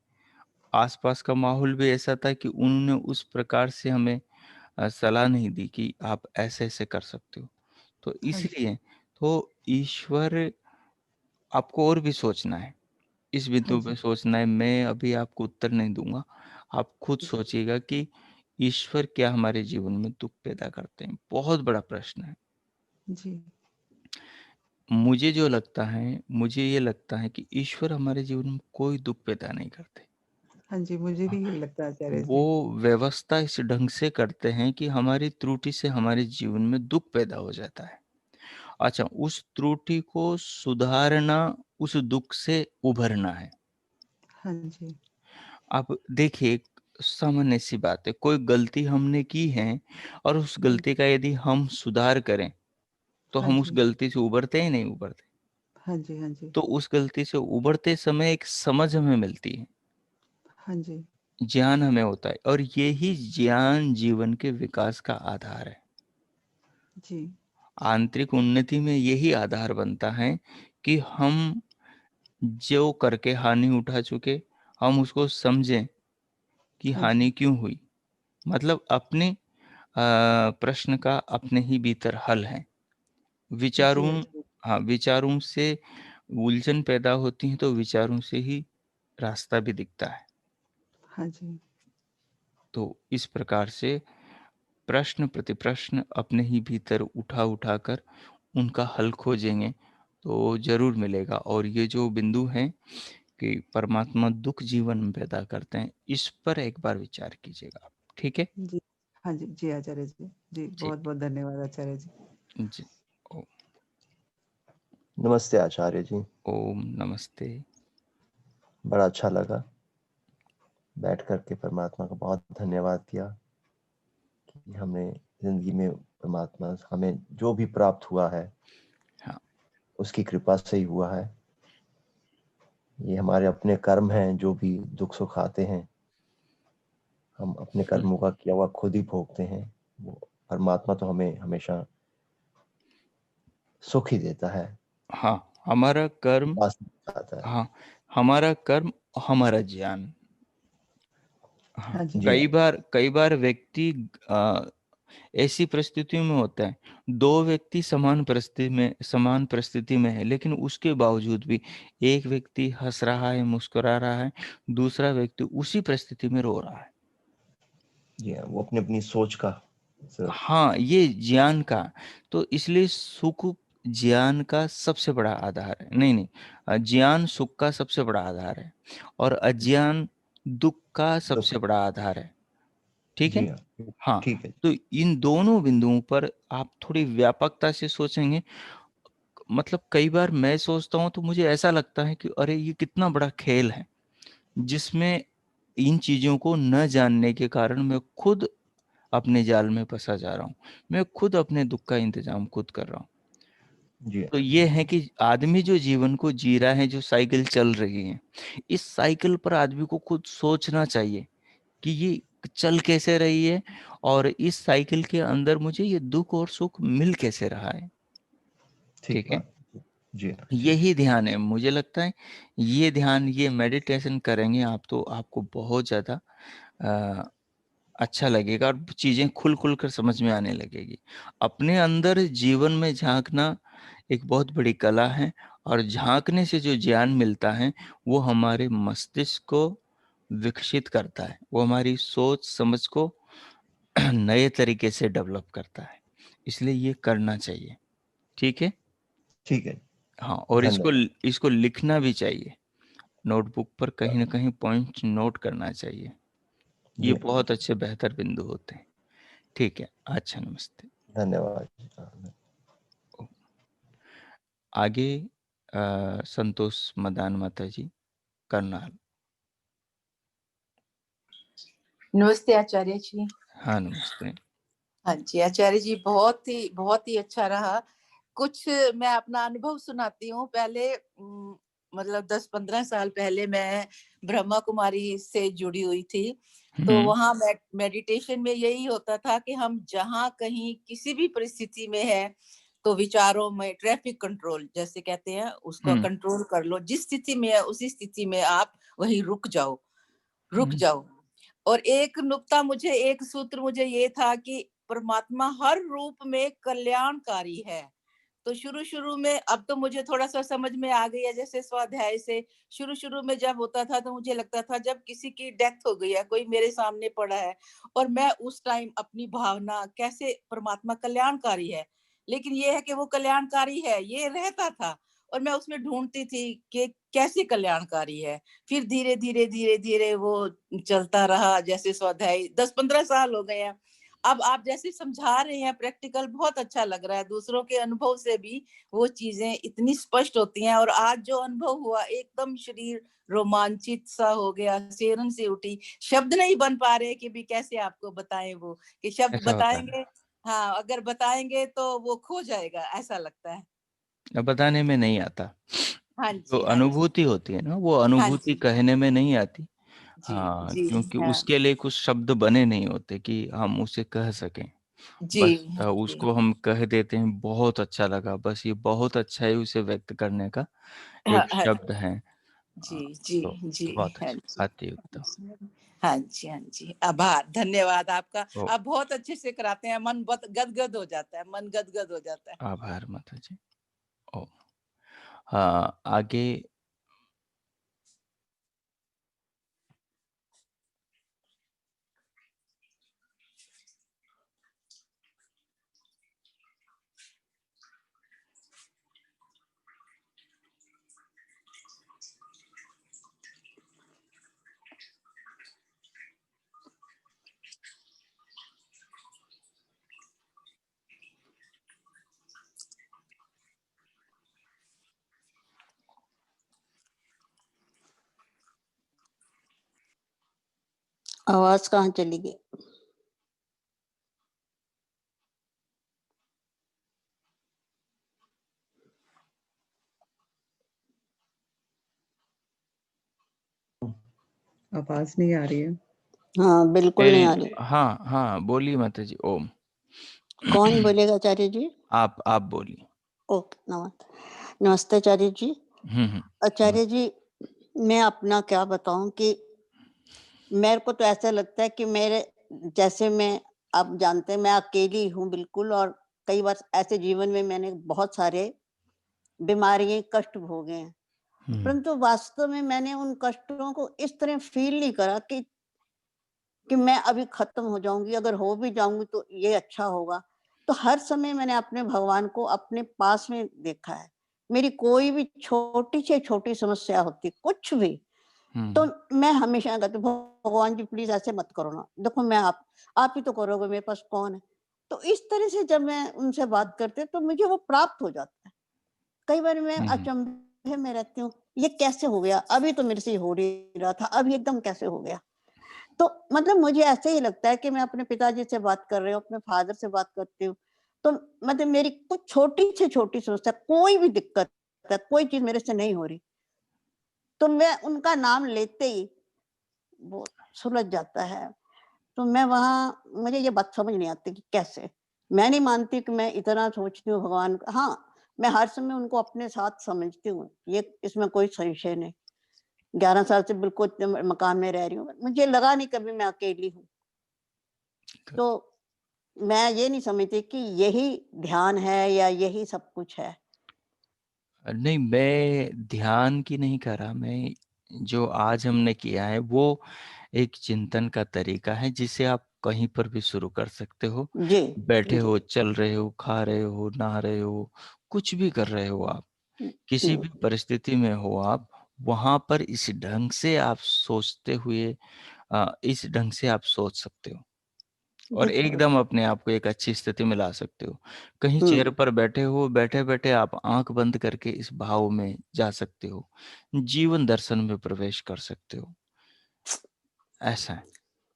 आस-पास का माहौल भी ऐसा था कि उन्होंने उस प्रकार से हमें सलाह नहीं दी कि आप ऐसे-ऐसे कर सकते हो। तो हाँ जी, इसलिए तो ईश्वर, आपको और भी सोचना है, इस हाँ बिंदु पे जी, सोचना है। मैं अभी आपको उत्तर नहीं दूँगा, आप खुद जी, सोचिएगा कि ईश्वर क्या हमारे जीवन में दुःख पैदा करते हैं? बहुत बड़ा प्रश्न है। जी। मुझे जो लगता है, मुझे ये लगता है कि ईश्वर हमारे जीवन में कोई दुःख पैदा नहीं करते। हाँ जी, मुझे भी यही लगता है आचार्य वो जी। व्यवस्था इस ढंग से करते हैं कि हमारी त्रुटि से हमारे जीवन में दुःख पैदा हो जाता है। अच्छा, उस त्रुटि को सुधारना, उस दुःख से उभरना है। हाँ जी, अब देखिए, सामान्य सी बात है, कोई गलती हमने की है और उस हाँ गलती का यदि हम सुधार करें, तो हाँ हम उस जी, गलती से उबरते हैं, नहीं उबरते? हाँ जी, हाँ जी, तो उस गलती से उबरते समय एक समझ हमें मिलती है, हाँ जी, ज्ञान हमें होता है, और यही ज्ञान जीवन के विकास का आधार है। जी, आंतरिक उन्नति में यही आधार बनता है कि हम जो करके हानि उठा चुके, हम उसको समझें कि हाँ जी, हानि क्यों हुई। मतलब अपने प्रश्न का अपने ही भीतर हल है। जी, विचारों, आचार्य, हाँ, विचारों से उलझन पैदा होती है, तो विचारों से ही रास्ता भी दिखता है। हाँ जी, तो इस प्रकार से प्रश्न प्रति प्रश्न अपने ही भीतर उठा उठा कर उनका हल खोजेंगे तो जरूर मिलेगा। और ये जो बिंदु है कि परमात्मा दुख जीवन में पैदा करते हैं, इस पर एक बार विचार कीजिएगा आप। ठीक है जी, हाँ जी, जी आचार्य जी, जी, जी बहुत-बहुत धन्यवाद आचार्य जी। जी। ओ, नमस्ते आचार्य जी, ओम नमस्ते। बड़ा अच्छा लगा बैठ कर के परमात्मा का बहुत धन्यवाद किया कि हमने ज़िंदगी में परमात्मा हमें जो भी प्राप्त हुआ है, हाँ, उसकी कृपा से ही हुआ है। ये हमारे अपने कर्म हैं, जो भी दुख-सुख आते हैं, हम अपने कर्मों का किया हुआ खुद ही भोगते हैं। वो परमात्मा तो हमें हमेशा सुख ही देता है, हाँ, हमारा कर्म, कृपा से आता है। हाँ, हमारा कर्म, हमारा ज्ञान। हाँ, हाँ जी, जी हाँ, कई बार व्यक्ति ऐसी परिस्थितियों में होता है, दो व्यक्ति समान परिस्थिति में है, लेकिन उसके बावजूद भी एक व्यक्ति हंस रहा है, मुस्कुरा रहा है, दूसरा व्यक्ति उसी परिस्थिति में रो रहा है। जी हाँ, वो अपनी-अपनी सोच का सिर्फ। हाँ, ये ज्ञान का, तो इसलिए सुख ज्ञान का सबसे बड़ा आधार है। नहीं नहीं, ज्ञान सुख का सबसे बड़ा आधार है, और अज्ञान दुख का दुख। सबसे बड़ा आधार है। ठीक है? जी हाँ, हाँ, ठीक है। तो इन दोनों बिंदुओं पर आप थोड़ी व्यापकता से सोचेंगे। मतलब कई बार मैं सोचता हूँ तो मुझे ऐसा लगता है कि अरे ये कितना बड़ा खेल है, जिसमें इन चीज़ों को न जानने के कारण मैं खुद अपने जाल में फंसा जा रहा हूँ। मैं खुद अपने दुःख का इंतज़ाम खुद कर रहा हूँ। जी हाँ, तो ये है कि आदमी जो जीवन को जी रहा है, जो साइकिल चल रही है, इस साइकिल पर आदमी को खुद सोचना चाहिए कि ये चल कैसे रही है, और इस साइकिल के अंदर मुझे ये दुःख और सुख मिल कैसे रहा है। ठीक ठीक है? बात। जी हाँ, ठीक। यही ध्यान है, मुझे लगता है ये ध्यान, ये मेडिटेशन करेंगे आप तो आपको बहुत ज़्यादा अच्छा लगेगा, और चीज़ें खुल कर समझ में आने लगेगी। अपने अंदर जीवन में झाँकना एक बहुत बड़ी कला है, और झाँकने से जो ज्ञान मिलता है, वो हमारे मस्तिष्क को विकसित करता है, वो हमारी सोच समझ को नए तरीके से डेवलप करता है। इसलिए ये करना चाहिए। ठीक है? ठीक है, हाँ, और धन्यवाद। इसको लिखना भी चाहिए। नोटबुक पर कहीं न कहीं पॉइंट नोट करना चाहिए। ये जी हाँ, बहुत अच्छे बेहतर बिंदु होते हैं। ठीक है, अच्छा नमस्ते। धन्यवाद। ओ, आगे संतोष मदान माता जी, करनाल। नमस्ते आचार्य जी। हाँ, नमस्ते। हाँ जी आचार्य जी, बहुत ही अच्छा रहा। कुछ मैं अपना अनुभव सुनाती हूँ। पहले मतलब 10-15 साल पहले मैं ब्रह्मा कुमारी से जुड़ी हुई थी। तो हुँ, वहाँ मेडिटेशन में यही होता था कि हम जहाँ कहीं किसी भी परिस्थिति में है, तो विचारों में ट्रैफिक कंट्रोल जैसे कहते हैं, उसको हुँ, कंट्रोल कर लो। जिस स्थिति में है उसी स्थिति में आप वहीं रुक हुँ, जाओ। और एक सूत्र मुझे ये था कि परमात्मा हर रूप में कल्याणकारी है। तो शुरू-शुरू में, अब तो मुझे थोड़ा-सा समझ में आ गई है, जैसे स्वाध्याय से शुरू-शुरू में जब होता था तो मुझे लगता था जब किसी की डेथ हो गई है, कोई मेरे सामने पड़ा है और मैं उस टाइम अपनी भावना कैसे परमात्मा कल्याणकारी है, लेकिन ये है कि वो कल्याणकारी है, ये रहता था और मैं उसमें ढूँढती थी कि कैसे कल्याणकारी है। फिर धीरे-धीरे वो चलता रहा, जैसे स्वाध्याय 10-15 साल हो गए हैं। अब आप जैसे समझा रहे हैं प्रैक्टिकल, बहुत अच्छा लग रहा है। दूसरों के अनुभव से भी वो चीज़ें इतनी स्पष्ट होती हैं और आज जो अनुभव हुआ, एकदम शरीर रोमांचित सा हो गया, सिहरन सी उठी। शब्द नहीं बन पा रहे कि भी कैसे आपको बताएँ वो, कि शब्द ऐसा होता है। बताएँगे हाँ, अगर बताएंगे तो वो खो जाएगा, ऐसा लगता है। अब बताने में नहीं आता। हाँ जो जी, हाँ जी, अनुभूति होती है ना, वो हाँ अनुभूति जी, कहने में नहीं आती। जी, हाँ, जी, क्योंकि हाँ, उसके लिए कुछ शब्द बने नहीं होते कि हम उसे कह सकें। जी, बस हाँ जी, उसको हम कह देते हैं, बहुत अच्छा लगा, बस ये बहुत अच्छा है, उसे व्यक्त करने का हाँ, एक हाँ, शब्द है। जी, तो जी, बहुत हाँ अच्छा, जी, अति उत्तम। हाँ जी, हाँ जी, आभार, धन्यवाद आपका। ओ, आप बहुत अच्छे से कराते हैं, मन बहुत गदगद हो जाता है, मन गदगद हो जाता है। आभार माता जी। ओ, हाँ, आगे आवाज कहाँ चली गई? आवाज नहीं आ रही है। हाँ, बिल्कुल नहीं आ मेरी, रही। हाँ हाँ, बोलिए माता जी। ओम। कौन बोलेगा आचार्य जी? आप बोलिए। ओके, नमस्ते आचार्य जी। आचार्य जी, मैं अपना क्या बताऊं कि मेरे को तो ऐसा लगता है कि मेरे जैसे मैं, आप जानते हैं मैं अकेली हूँ बिल्कुल, और कई बार ऐसे जीवन में मैंने बहुत सारे बीमारियां कष्ट भोगे हैं, परंतु वास्तव में मैंने उन कष्टों को इस तरह फील नहीं करा कि मैं अभी खत्म हो जाऊंगी, अगर हो भी जाऊंगी तो ये अच्छा होगा। तो हर समय मैंने अपने भगवान को अपने पास में देखा है। मेरी कोई भी छोटी से छोटी समस्या होती, कुछ भी, तो मैं हमेशा कहती हूँ, भगवान जी प्लीज ऐसे मत करो ना, देखो मैं आप ही तो करोगे, मेरे पास कौन है। तो इस तरह से जब मैं उनसे बात करती तो मुझे वो प्राप्त हो जाता है। कई बार मैं अचंभे में रहती हूँ, ये कैसे हो गया, अभी तो मेरे से हो नहीं रहा था, अभी एकदम कैसे हो गया। तो मतलब मुझे ऐसे ही लगता है कि मैं अपने पिताजी से बात कर रही हूँ, अपने फादर से बात करती हूँ, तो मतलब मेरी कुछ छोटी से छोटी समस्या, कोई भी दिक्कत है, कोई चीज मेरे से नहीं हो रही, तो मैं उनका नाम लेते ही वो सुलझ जाता है। तो मैं वहाँ, मुझे ये बात समझ नहीं आती कि कैसे। मैं नहीं मानती कि मैं इतना सोचती हूँ भगवान का, हाँ, मैं हर समय उनको अपने साथ समझती हूँ, ये इसमें कोई संशय नहीं। 11 साल से बिल्कुल मकान में रह रही हूँ, मुझे लगा नहीं कभी मैं अकेली हूँ। तो मैं ये नहीं समझती कि यही ध्यान है या यही सब कुछ है। नहीं, मैं ध्यान की नहीं कर रहा। मैं जो आज हमने किया है वो एक चिंतन का तरीका है, जिसे आप कहीं पर भी शुरू कर सकते हो। जी, बैठे जी, हो, चल रहे हो, खा रहे हो, नहा रहे हो, कुछ भी कर रहे हो आप, किसी भी परिस्थिति में हो आप, वहां पर इस ढंग से आप सोचते हुए, इस ढंग से आप सोच सकते हो और बिल्कुल। एकदम अपने आप को एक अच्छी स्थिति में ला सकते हो। कहीं चेयर पर बैठे हो, बैठे-बैठे आप आँख बंद करके इस भाव में जा सकते हो। जीवन दर्शन में प्रवेश कर सकते हो। ऐसा है।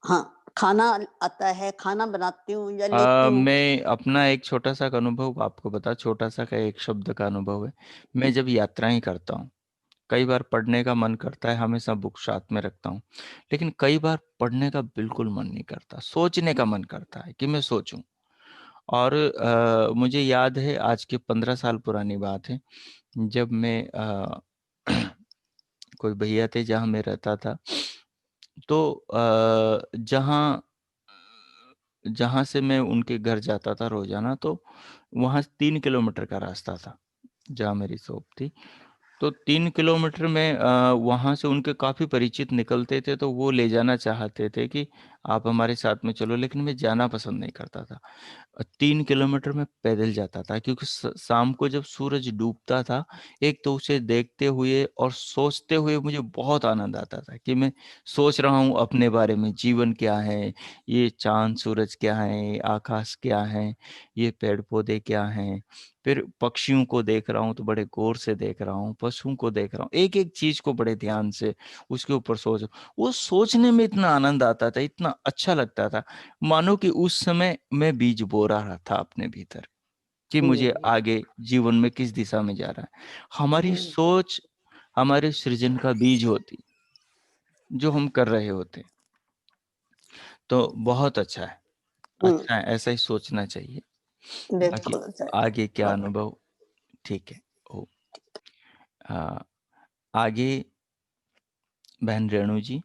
हाँ, खाना आता है, खाना बनाती हूँ या लेती हूँ। मैं अपना एक छोटा-सा अनुभव आपको छोटा-सा का एक शब्द का अनुभव है। मैं जब यात्राएँ करता हूँ, कई बार पढ़ने का मन करता है, हमेशा बुक साथ में रखता हूँ। लेकिन कई बार पढ़ने का बिल्कुल मन नहीं करता, सोचने का मन करता है कि मैं सोचूँ। और मुझे याद है, आज के 15 साल पुरानी बात है, जब मैं कोई भैया थे जहाँ मैं रहता था, तो जहाँ जहाँ से मैं उनके घर जाता था रोज़ाना, तो वहाँ 3 किलोमीटर का रास्ता था, जहाँ मेरी शॉप थी। तो 3 किलोमीटर में वहाँ से उनके काफ़ी परिचित निकलते थे, तो वो ले जाना चाहते थे कि आप हमारे साथ में चलो, लेकिन मैं जाना पसंद नहीं करता था। 3 किलोमीटर मैं पैदल जाता था, क्योंकि शाम को जब सूरज डूबता था, एक तो उसे देखते हुए और सोचते हुए मुझे बहुत आनंद आता था कि मैं सोच रहा हूँ अपने बारे में, जीवन क्या है, ये चाँद सूरज क्या है, आकाश क्या है, ये पेड़-पौधे क्या हैं। फिर पक्षियों को देख रहा हूँ तो बड़े गौर से देख रहा हूँ, पशुओं को देख रहा हूँ, एक-एक चीज़ को बड़े ध्यान से उसके ऊपर वो सोचने में इतना आनंद आता था, इतना अच्छा लगता था, मानो कि उस समय मैं बीज बो रहा था अपने भीतर कि मुझे आगे जीवन में किस दिशा में जा रहा है। हमारी सोच हमारे सृजन का बीज होती, जो हम कर रहे होते। तो बहुत अच्छा है, अच्छा है, ऐसा ही सोचना चाहिए। बाकी बिल्कुल सर। आगे क्या अनुभव, ठीक है। ओ आगे बहन रेणु जी,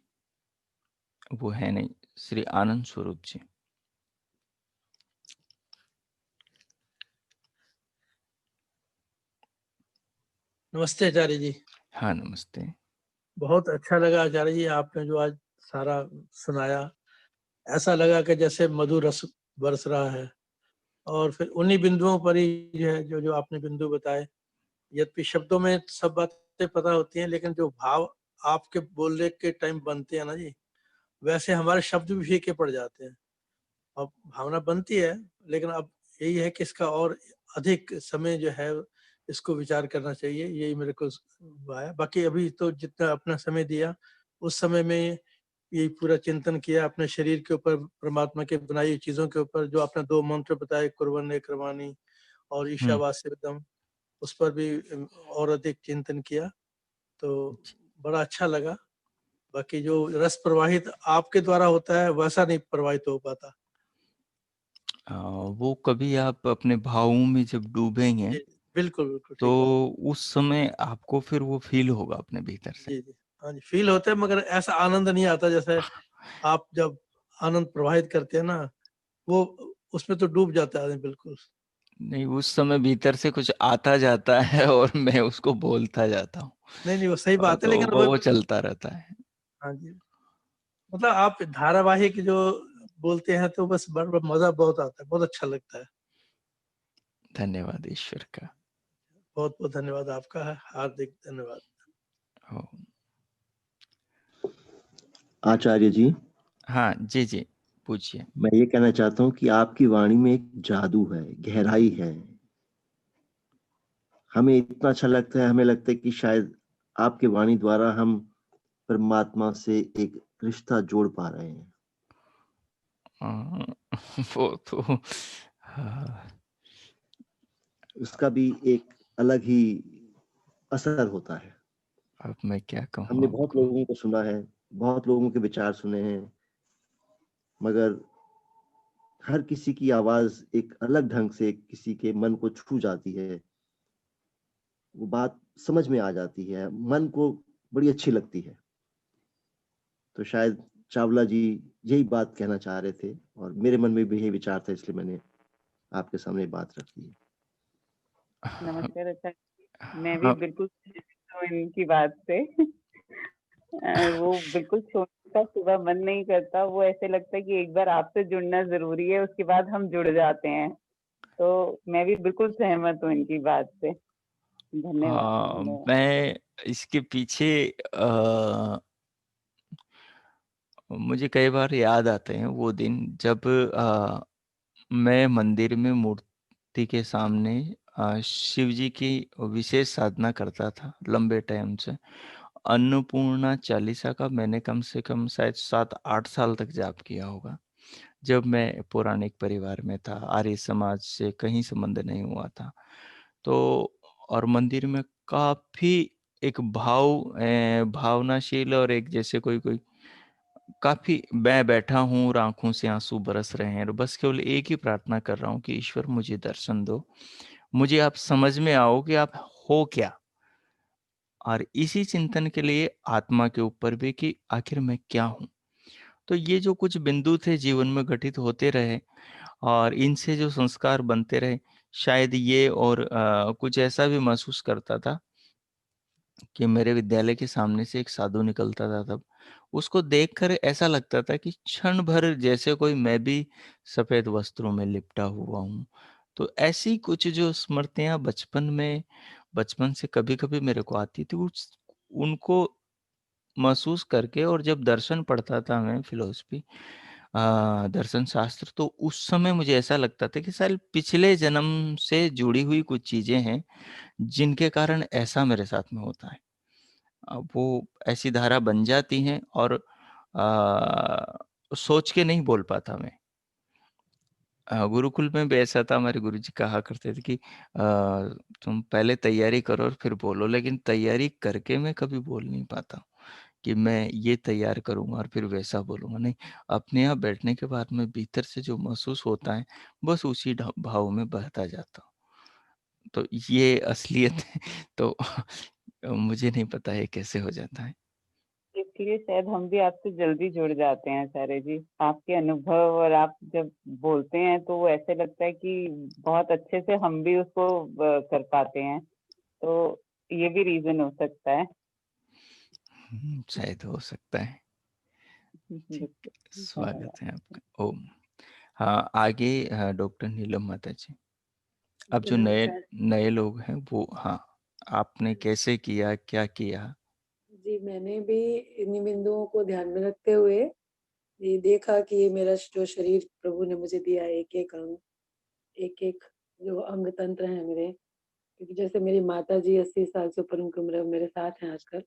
वो है नहीं, श्री आनंद स्वरूप जी। नमस्ते आचार्य जी। हाँ नमस्ते। बहुत अच्छा लगा आचार्य जी, आपने जो आज सारा सुनाया, ऐसा लगा कि जैसे मधुर रस बरस रहा है। और फिर उन्हीं बिंदुओं पर ही जो है, जो जो आपने बिंदु बताए, यद्यपि शब्दों में सब बातें पता होती हैं, लेकिन जो भाव आपके बोलने के टाइम बनते हैं ना जी, वैसे हमारे शब्द भी फीके पड़ जाते हैं। अब भावना बनती है, लेकिन अब यही है कि इसका और अधिक समय जो है इसको विचार करना चाहिए, यही मेरे को आया। बाकी अभी तो जितना अपना समय दिया, उस समय में यही पूरा चिंतन किया अपने शरीर के ऊपर, परमात्मा के बनाई हुई चीजों के ऊपर, जो आपने 2 मंत्र बताए, कुर्वन्ने कर्माणि और ईशावास्यम, उस पर भी और अधिक चिंतन किया, तो बड़ा अच्छा लगा। बाकी जो रस प्रवाहित आपके द्वारा होता है, वैसा नहीं प्रवाहित हो पाता। वो कभी आप अपने भावों में जब डूबेंगे, बिल्कुल बिल्कुल तो ठीक बात। उस समय आपको फिर वो फील होगा अपने भीतर से। जी जी, हाँ जी, फील होता है, मगर ऐसा आनंद नहीं आता जैसे आप जब आनंद प्रवाहित करते हैं ना, वो उसमें तो डूब जाता है आदमी बिल्कुल। नहीं, उस समय भीतर से कुछ आता जाता है और मैं उसको बोलता जाता हूँ, नहीं नहीं, वो सही बात है, तो लेकिन वो चलता रहता है। हाँ जी, मतलब आप धारावाहिक जो बोलते हैं तो बस बड़ा मजा बहुत आता है, बहुत अच्छा लगता है। धन्यवाद ईश्वर का। बहुत बहुत धन्यवाद आपका, हार्दिक धन्यवाद। ओ, आचार्य जी, हाँ जी जी, पूछिए। मैं ये कहना चाहता हूँ कि आपकी वाणी में एक जादू है, गहराई है। हमें इतना अच्छा लगता है, हमें लगता है कि शायद आपके वाणी द्वारा हम परमात्मा से एक रिश्ता जोड़ पा रहे हैं। वो तो हाँ, उसका भी एक अलग ही असर होता है। अब मैं क्या कहूँ हमने बहुत आपको। लोगों को सुना है, बहुत लोगों के विचार सुने हैं, मगर हर किसी की आवाज एक अलग ढंग से किसी के मन को छू जाती है। वो बात समझ में आ जाती है, मन को बड़ी अच्छी लगती है। तो शायद चावला जी यही बात कहना चाह रहे थे और मेरे मन में भी यही विचार था, इसलिए मैंने आपके सामने बात रख दी। नमस्कार आचार्य, मैं भी हाँ, बिल्कुल सहमत हूँ इनकी बात से। वो बिल्कुल छोड़ने का सुबह मन नहीं करता, वो ऐसे लगता है कि एक बार आपसे जुड़ना जरूरी है, उसके बाद हम जुड़ जाते हैं। तो मैं भी बिल्कुल सहमत हूँ इनकी बात से। धन्यवाद धन्यवाद। मैं इसके पीछे मुझे कई बार याद आते हैं वो दिन जब मैं मंदिर में मूर्ति के सामने शिव जी की विशेष साधना करता था लंबे टाइम से। अन्नपूर्णा चालीसा का मैंने कम से कम शायद 7-8 साल तक जाप किया होगा। जब मैं पौराणिक परिवार में था, आर्य समाज से कहीं संबंध नहीं हुआ था। तो और मंदिर में काफ़ी एक भावनाशील और एक जैसे कोई काफ़ी मैं बैठा हूँ और आँखों से आँसू बरस रहे हैं और बस केवल एक ही प्रार्थना कर रहा हूँ कि ईश्वर मुझे दर्शन दो। मुझे आप समझ में आओ कि आप हो क्या? और इसी चिंतन के लिए आत्मा के ऊपर भी कि आखिर मैं क्या हूँ? तो ये जो कुछ बिंदु थे जीवन में घटित होते रहे और इनसे जो संस्कार बनते रहे, शायद ये और कुछ ऐसा भी महसूस करता था कि मेरे विद्यालय के सामने से एक साधु निकलता था तब। उसको देखकर ऐसा लगता था कि क्षण भर जैसे कोई मैं भी सफ़ेद वस्त्रों में लिपटा हुआ हूँ। तो ऐसी कुछ जो स्मृतियाँ बचपन से कभी-कभी मेरे को आती थी, उस उनको महसूस करके और जब दर्शन पढ़ता था मैं फ़िलॉसफ़ी दर्शन शास्त्र, तो उस समय मुझे ऐसा लगता था कि शायद पिछले जन्म से जुड़ी हुई कुछ चीज़ें हैं, जिनके कारण ऐसा मेरे साथ में होता है। वो ऐसी धारा बन जाती हैं और सोच के नहीं बोल पाता मैं। गुरुकुल में भी ऐसा था, हमारे गुरुजी कहा करते थे कि तुम पहले तैयारी करो और फिर बोलो, लेकिन तैयारी करके मैं कभी बोल नहीं पाता कि मैं ये तैयार करूंगा और फिर वैसा बोलूंगा। नहीं, अपने यहाँ बैठने के बाद में भीतर से जो महसूस होता है बस उसी भाव में बहता जाता हूँ। तो ये असलियत है। तो मुझे नहीं पता है कैसे हो जाता है। इसलिए शायद हम भी आपसे जल्दी जुड़ जाते हैं आचार्य जी। आपके अनुभव और आप जब बोलते हैं तो वो ऐसे लगता है कि बहुत अच्छे से हम भी उसको कर पाते हैं। तो ये भी रीजन हो सकता है। शायद हो सकता है। ठीक, स्वागत धन्यवाद। है आपका। ओम। हाँ, आगे डॉक्टर नीलम माता जी। अब जो नए नए लोग हैं वो, हाँ, आपने कैसे किया, क्या किया? जी, मैंने भी इन्हीं बिंदुओं को ध्यान में रखते हुए ये देखा कि ये मेरा जो शरीर प्रभु ने मुझे दिया है, एक-एक अंग, एक-एक जो अंग तंत्र हैं मेरे, क्योंकि जैसे मेरी माताजी 80 साल से ऊपर उनकी उम्र मेरे साथ हैं आजकल।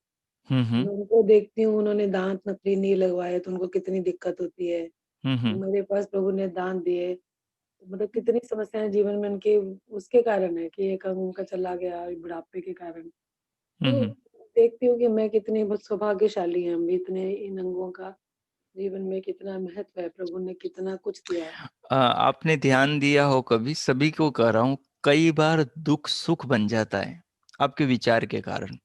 मैं उनको देखती हूँ, उन्होंने दाँत नकली नहीं लगवाए तो उनको कितनी दिक्कत होती है। मेरे पास प्रभु ने दाँत दिए, तो मतलब कितनी समस्याएँ जीवन में उनके उसके कारण है कि एक अंग उनका चला गया बुढ़ापे के कारण। तो देखती हूँ कि मैं कितनी बहुत सौभाग्यशाली हैं, हम भी इतने इन अंगों का जीवन में कितना महत्व है, प्रभु ने कितना कुछ दिया है। आपने ध्यान दिया हो, कभी सभी को कह रहा हूँ, कई बार दुख सुख बन जाता है आपके विचार के कारण।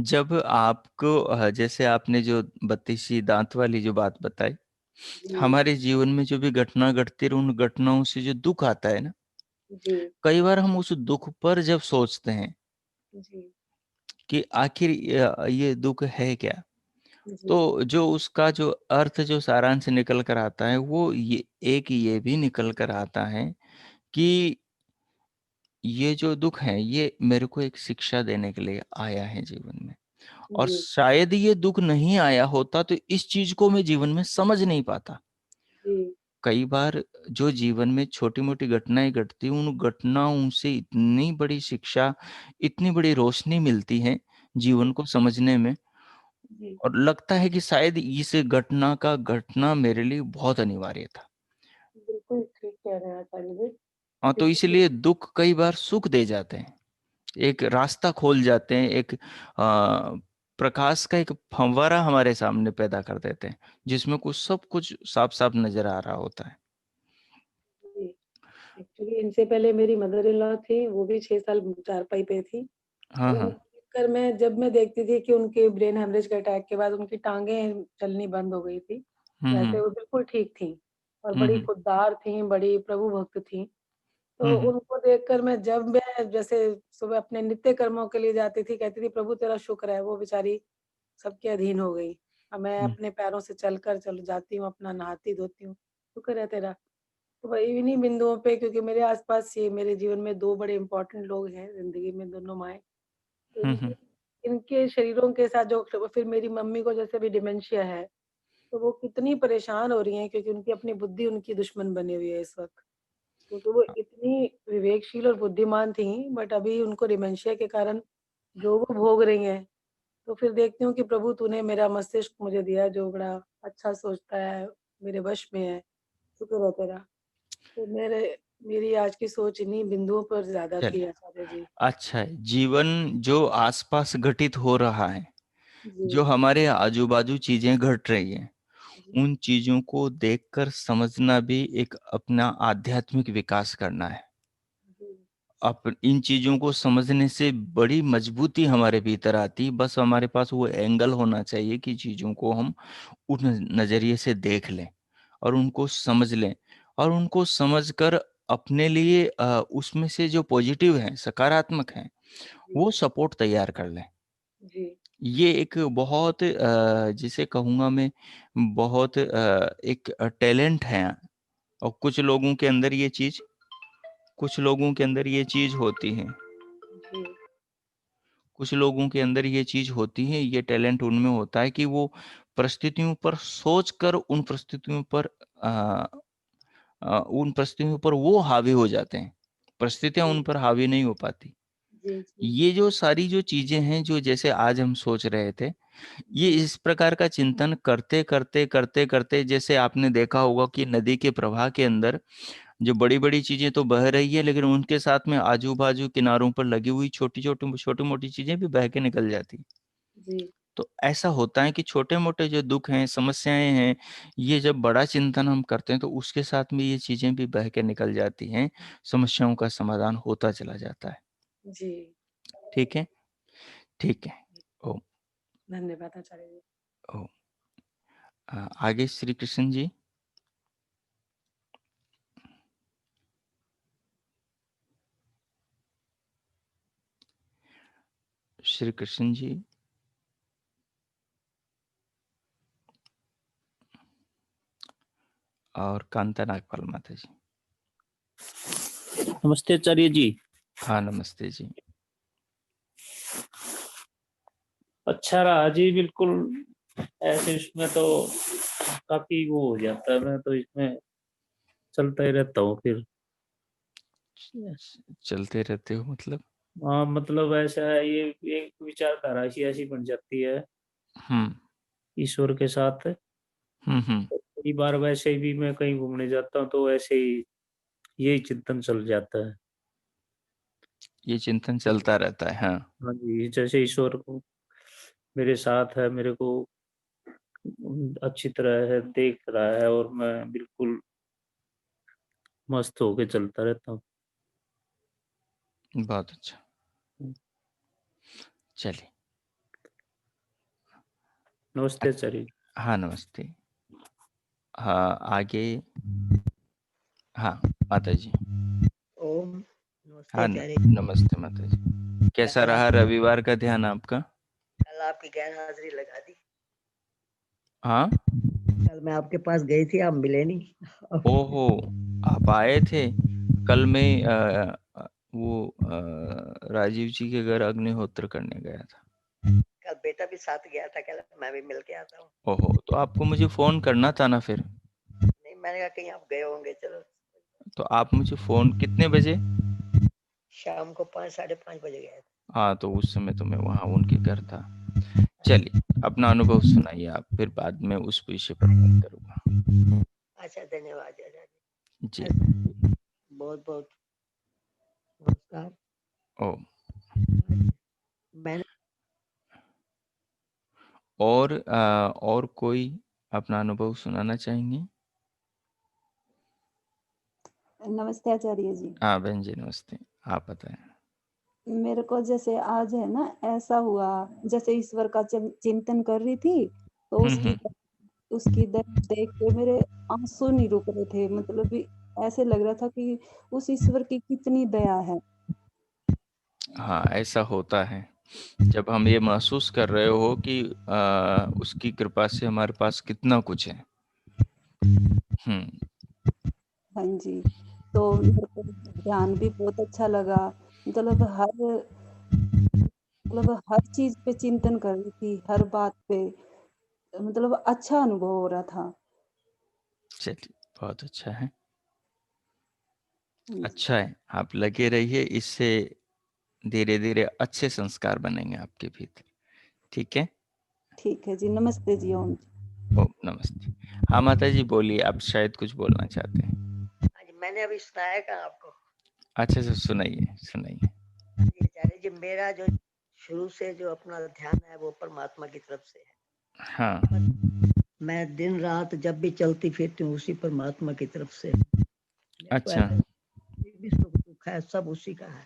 जब आपको जैसे आपने जो 32 दांत वाली जो बात बताई, जी, हमारे जीवन में जो भी घटना घटती है, उन घटनाओं से जो दुख आता है ना, जी, कई बार हम उस दुख पर जब सोचते हैं जी, कि आखिर ये दुख है क्या, जी, तो जो उसका जो अर्थ, जो सारांश निकल कर आता है, वो ये भी निकल कर आता है कि ये जो दुख है, ये मेरे को एक शिक्षा देने के लिए आया है जीवन में। और जी, शायद ये दुख नहीं आया होता तो इस चीज को मैं जीवन में समझ नहीं पाता। जी, कई बार जो जीवन में छोटी-मोटी घटनाएँ घटती हैं, उन घटनाओं से इतनी बड़ी शिक्षा, इतनी बड़ी रोशनी मिलती है जीवन को समझने में, जी, और लगता है कि शायद इस घटना का घटना मेरे लिए बहुत अनिवार्य था। बिल्कुल ठीक कह रहे हैं आचार्य जी, हाँ, तो क्योंकि इसलिए दुख कई बार सुख दे जाते हैं, एक रास्ता खोल जाते हैं, एक प्रकाश का एक फव्वारा हमारे सामने पैदा कर देते हैं, जिसमें कुछ सब कुछ साफ-साफ नज़र आ रहा होता है। जी, एक्चुअली इनसे पहले मेरी मदर इन लॉ थी, वो भी 6 साल चारपाई पे थी। हाँ, तो हाँ। उनको देखकर जब मैं देखती थी कि उनके ब्रेन हेमरेज के अटैक के बाद उनकी टाँगें चलनी बंद हो गई थी। हुँ, वैसे हुँ। वो बिल्कुल ठीक थीं और हुँ, बड़ी हुँ। खुददार थीं, बड़ी प्रभु भक्त थीं। तो हुँ, हुँ। उनको देखकर जब मैं जैसे सुबह अपने नित्य कर्मों के लिए जाती थी, कहती थी प्रभु तेरा शुक्र है, वो बेचारी सबके अधीन हो गई। अब मैं हुँ। अपने पैरों से चलकर चल जाती हूँ, अपना नहाती-धोती हूँ, शुक्र है तेरा। तो वही इन्हीं बिंदुओं पे क्योंकि मेरे आस-पास ये मेरे जीवन में 2 बड़े इम्पोर्टेंट लोग हैं ज़िंदगी में, दोनों माएँ। तो हुँ, हुँ। इनके शरीरों के साथ जो फिर मेरी मम्मी को जैसे अभी डिमेंशिया है, तो वो कितनी परेशान हो रही हैं क्योंकि उनकी अपनी बुद्धि उनकी दुश्मन बनी हुई है इस वक़्त। क्योंकि वो इतनी विवेकशील और बुद्धिमान थीं, बट अभी उनको डिमेंशिया के कारण जो वो भोग रही हैं, तो फिर देखती हूँ कि प्रभु तूने मेरा मस्तिष्क मुझे दिया है जो बड़ा अच्छा सोचता है, मेरे वश में है, शुक्र है तेरा। तो मेरी आज की सोच इन्हीं बिंदुओं पर ज़्यादा थी चलिए, आचार्य जी। अच्छा है, जीवन जो आस-पास घटित हो रहा है, जो जी, हमारे आजू-बाजू चीज़ें घट रही हैं, जी, उन चीज़ों को देखकर समझना भी एक अपना आध्यात्मिक विकास करना है। जी, इन चीज़ों को समझने से बड़ी मजबूती हमारे भीतर आती है, बस हमारे पास वो एंगल होना चाहिए कि चीज़ों को हम उस नज़रिए से देख लें और उनको समझ लें, और उनको समझकर अपने लिए उसमें से जो पॉजिटिव हैं, सकारात्मक हैं, जी, वो सपोर्ट तैयार कर लें। जी, ये एक बहुत जिसे कहूँगा मैं, बहुत एक टैलेंट है, और कुछ लोगों के अंदर ये चीज़ होती है। जी, कुछ लोगों के अंदर ये चीज़ होती है, ये टैलेंट उनमें होता है कि वो परिस्थितियों पर सोचकर अ उन परिस्थितियों पर वो हावी हो जाते हैं। परिस्थितियाँ उन जी, पर हावी नहीं हो पाती। जी जी ये जो सारी जो चीजें हैं जो जैसे आज हम सोच रहे थे, ये इस प्रकार का चिंतन करते करते करते करते, जैसे आपने देखा होगा कि नदी के प्रवाह के अंदर जो बड़ी बड़ी चीजें तो बह रही है, लेकिन उनके साथ में आजू बाजू किनारों पर लगी हुई छोटी छोटी छोटी मोटी चीजें भी बह के निकल जाती। जी तो ऐसा होता है कि छोटे मोटे जो दुख हैं, समस्याएं हैं, ये जब बड़ा चिंतन हम करते हैं तो उसके साथ में ये चीजें भी बह के निकल जाती हैं, समस्याओं का समाधान होता चला जाता है। जी। ठीक है, ठीक है। ओ धन्यवाद आचार्य जी। ओ आगे श्री कृष्ण जी। श्री कृष्ण जी। और कांता नागपाल माता जी। नमस्ते आचार्य जी। हाँ नमस्ते जी। अच्छा रहा जी, बिल्कुल ऐसे इसमें तो काफी वो हो जाता है, मैं तो इसमें चलता ही रहता हूँ फिर। चलते रहते हो मतलब? हाँ मतलब ऐसा है, ये एक विचारधारा ऐसी ऐसी बन जाती है ईश्वर के साथ। कई बार वैसे भी मैं कहीं घूमने जाता हूँ तो ऐसे ही यही चिंतन चल जाता है। ये चिंतन चलता रहता है। हाँ हाँ जी, जैसे ईश्वर को मेरे साथ है, मेरे को अच्छी तरह है देख रहा है और मैं बिल्कुल मस्त होके चलता रहता हूँ। बहुत अच्छा। चलिए नमस्ते आचार्य। हाँ नमस्ते। हाँ आगे। हाँ माता जी। ओम नमस्ते हाँ आचार्य। नमस्ते माता जी। कैसा रहा रविवार का ध्यान आपका? कल आपकी गैर हाजिरी लगा दी। हाँ कल मैं आपके पास गई थी, आप मिले नहीं। ओहो, आप आए थे कल। मैं वो राजीव जी के घर अग्निहोत्र करने गया था। कल बेटा भी साथ गया था, कल मैं भी मिल के आता हूँ। ओहो, तो आपको मुझे फोन करना था ना फिर। नहीं मैंने कहा कहीं आप गए होंगे। चलो तो आप मुझे फोन कितने बजे? शाम को 5 साढ़े 5 बजे गए थे। हाँ तो उस समय तो मैं वहाँ उनके घर था। चलिए अपना अनुभव सुनाइए आप, फिर बाद में उस विषय पर बात करूँगा। अच्छा धन्यवाद आचार्य जी। बहुत बहुत नमस्कार। ओ मैंने और कोई अपना अनुभव सुनाना चाहेंगे? नमस्ते आचार्य जी। हाँ बहन जी नमस्ते, आप बताएं। मेरे को जैसे आज है ना ऐसा हुआ, जैसे ईश्वर का चिंतन कर रही थी तो उसकी दर्द देख के मेरे आंसू नहीं रुक रहे थे। मतलब भी ऐसे लग रहा था कि उस ईश्वर की कितनी दया है। हाँ ऐसा होता है जब हम ये महसूस कर रहे हो कि उसकी कृपा से हमारे पास कितना कुछ है। हाँ जी, तो मेरे को ध्यान भी बहुत अच्छा लगा। मतलब हर चीज पे चिंतन कर रही थी, हर बात पे। मतलब अच्छा अनुभव हो रहा था। चलिए बहुत अच्छा है। अच्छा है, आप लगे रहिए, इससे धीरे धीरे अच्छे संस्कार बनेंगे आपके भीतर। ठीक है? ठीक है जी। नमस्ते जी। ओम जी। ओ नमस्ते। हाँ माता जी बोलिए, आप शायद कुछ बोलना चाहते हैं। मैंने अभी सुनाया कहा आपको। अच्छा से सुनाइए सुनाइए। आचार्य जी मेरा जो शुरू से जो अपना ध्यान है वो परमात्मा की तरफ से है। हाँ मैं दिन रात जब भी चलती फिरती हूँ उसी परमात्मा की तरफ से। अच्छा। भी सुख दुख है सब उसी का है।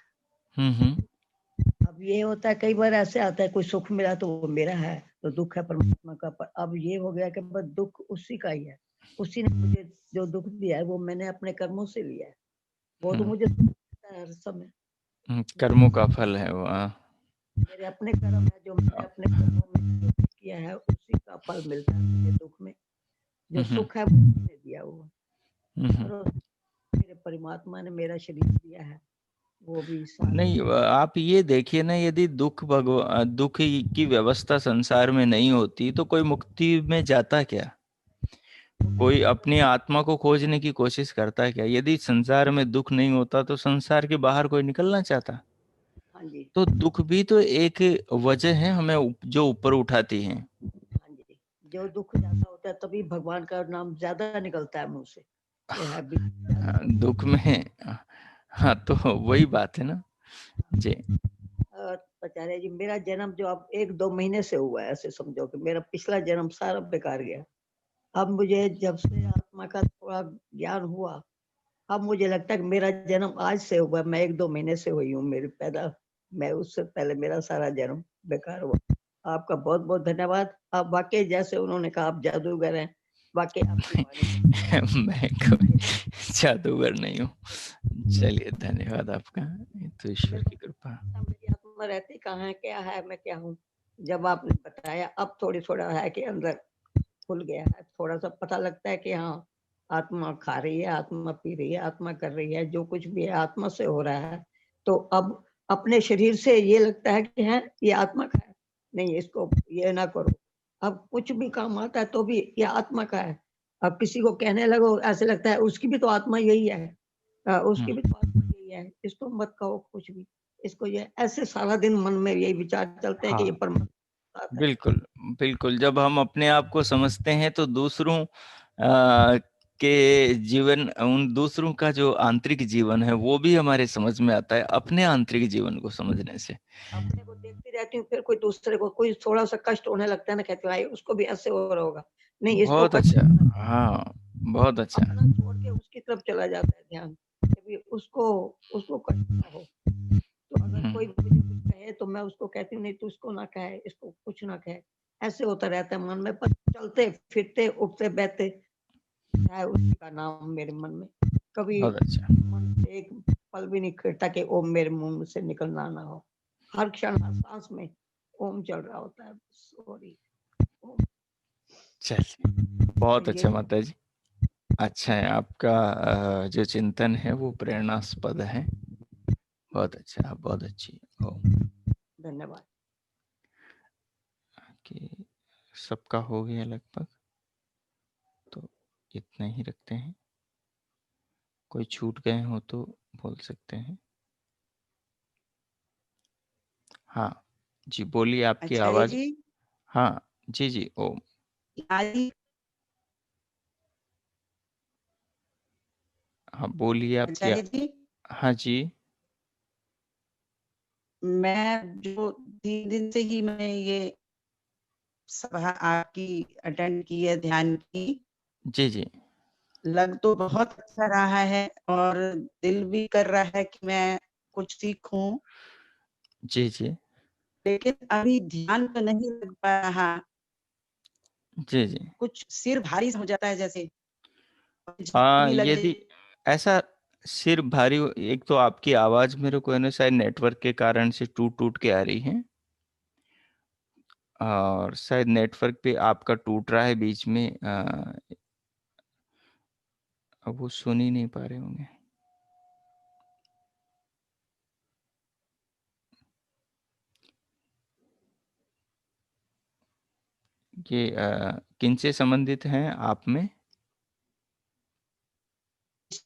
अब ये होता है कई बार ऐसे आता है कोई सुख मिला तो वो मेरा है, तो दुख है परमात्मा का। पर अब ये हो गया कि बस दुख उसी का ही है। उसी ने मुझे जो दुख दिया है वो मैंने अपने कर्मों से लिया है। वो तो मुझे हर समय कर्मों का फल है वो। मेरे अपने कर्म है, जो मैंने अपने कर्मों में जो किया है उसी का फल मिलता है मुझे दुख में। जो सुख है वो उसने दिया वो। और मेरे परमात्मा ने मेरा शरीर दिया है वो भी नहीं, आप ये देखिए ना, यदि दुख की व्यवस्था संसार में नहीं होती तो कोई मुक्ति में जाता क्या? कोई अपनी आत्मा को खोजने की कोशिश करता क्या? यदि संसार में दुख नहीं होता तो संसार के बाहर कोई निकलना चाहता? हाँ जी। तो दुख भी तो एक वजह है हमें जो ऊपर उठाती है। हाँ जी, जो दुख ज्यादा होता है तभी भगवान का नाम ज्यादा निकलता है मुंह से। ये है भी दुख में, हाँ, तो वही बात है ना जी। आचार्य जी, मेरा जन्म जो अब 1-2 महीने से हुआ है, ऐसे समझो कि मेरा पिछला जन्म सारा बेकार गया। अब मुझे जब से आत्मा का थोड़ा ज्ञान हुआ, अब मुझे लगता है कि मेरा जन्म आज से हुआ, मैं 1-2 महीने से हुई हूँ मेरी पैदा, मैं उससे पहले मेरा सारा जन्म बेकार हुआ। आपका बहुत बहुत धन्यवाद। आप वाकई जैसे उन्होंने कहा आप जादूगर हैं, वाकई आपकी वाणी मैं कोई जादूगर नहीं हूँ। चलिए धन्यवाद आपका, ये तो ईश्वर की कृपा। मेरी आत्मा रहती कहाँ है, क्या है, मैं क्या हूँ, जब आपने बताया अब थोड़ा है कि अंदर खुल गया है, थोड़ा सा पता लगता है कि हाँ आत्मा खा रही है, आत्मा पी रही है, आत्मा कर रही है, जो कुछ भी है आत्मा से हो रहा है। तो अब अपने शरीर से ये लगता है कि है ये आत्मा का है, नहीं इसको ये ना करो। अब कुछ भी काम आता है तो भी ये आत्मा का है। अब किसी को कहने लगो ऐसे लगता है उसकी भी तो आत्मा यही है, उसकी भी तो आत्मा यही है, इसको मत कहो कुछ भी, इसको ये ऐसे सारा दिन मन में यही विचार चलते हैं कि ये हाँ, परमात्मा है। बिल्कुल बिल्कुल। जब हम अपने आप को समझते हैं तो दूसरों के जीवन, उन दूसरों का जो आंतरिक जीवन है वो भी हमारे समझ में आता है अपने आंतरिक जीवन को समझने से। अपने को देखती रहती हूँ, फिर कोई दूसरे को कोई थोड़ा सा कष्ट होने लगता है ना, कहती हूँ भाई उसको भी ऐसे हो रहा होगा, नहीं इसको बहुत कष्ट अच्छा, होना चाहिए। हाँ, बहुत अच्छा। अपना छोड़ के उसकी तरफ चला जाता है ध्यान, कभी उसको कष्ट ना हो। तो अगर कोई मुझे कुछ कहे तो मैं उसको कहती हूँ नहीं तू उसको ना कहे, इसको कुछ ना कहे, ऐसे होता रहता है मन में। पर चलते फिरते उठते बैठते है उसी का नाम मेरे मन में, कभी बहुत अच्छा। मन से एक पल भी नहीं खिड़ता कि ओम मेरे मुंह से निकलना ना हो। हर क्षण हर सांस में ओम चल रहा होता है। सॉरी। चलिए, बहुत अच्छा चलिए माता जी। अच्छा है आपका जो चिंतन है वो प्रेरणास्पद है। बहुत अच्छा, बहुत अच्छी। धन्यवाद। कि सबका हो गया लगभग, तो इतना ही रखते हैं। कोई छूट गए हो तो बोल सकते हैं। हाँ जी, बोलिए, आपकी आचार्य आवाज। जी, हाँ जी जी, ओम। आज हाँ बोलिए, आपकी आचार्य जी, हाँ जी। मैं जो 3 दिन से ही मैंने ये सभा आपकी अटेंड की है, ध्यान की। जी जी। लग तो बहुत अच्छा रहा है और दिल भी कर रहा है कि मैं कुछ सीखूं, जी जी। लेकिन अभी ध्यान तो नहीं लग पा रहा। जी जी। कुछ सिर भारी हो जाता है जैसे, झटके भी लग यदि ऐसा सिर भारी एक तो आपकी आवाज मेरे को है ना शायद नेटवर्क के कारण से टूट टूट के आ रही है, और शायद नेटवर्क पे आपका टूट रहा है बीच में। अब वो सुन ही नहीं पा रहे होंगे। ये किन से संबंधित हैं आप में?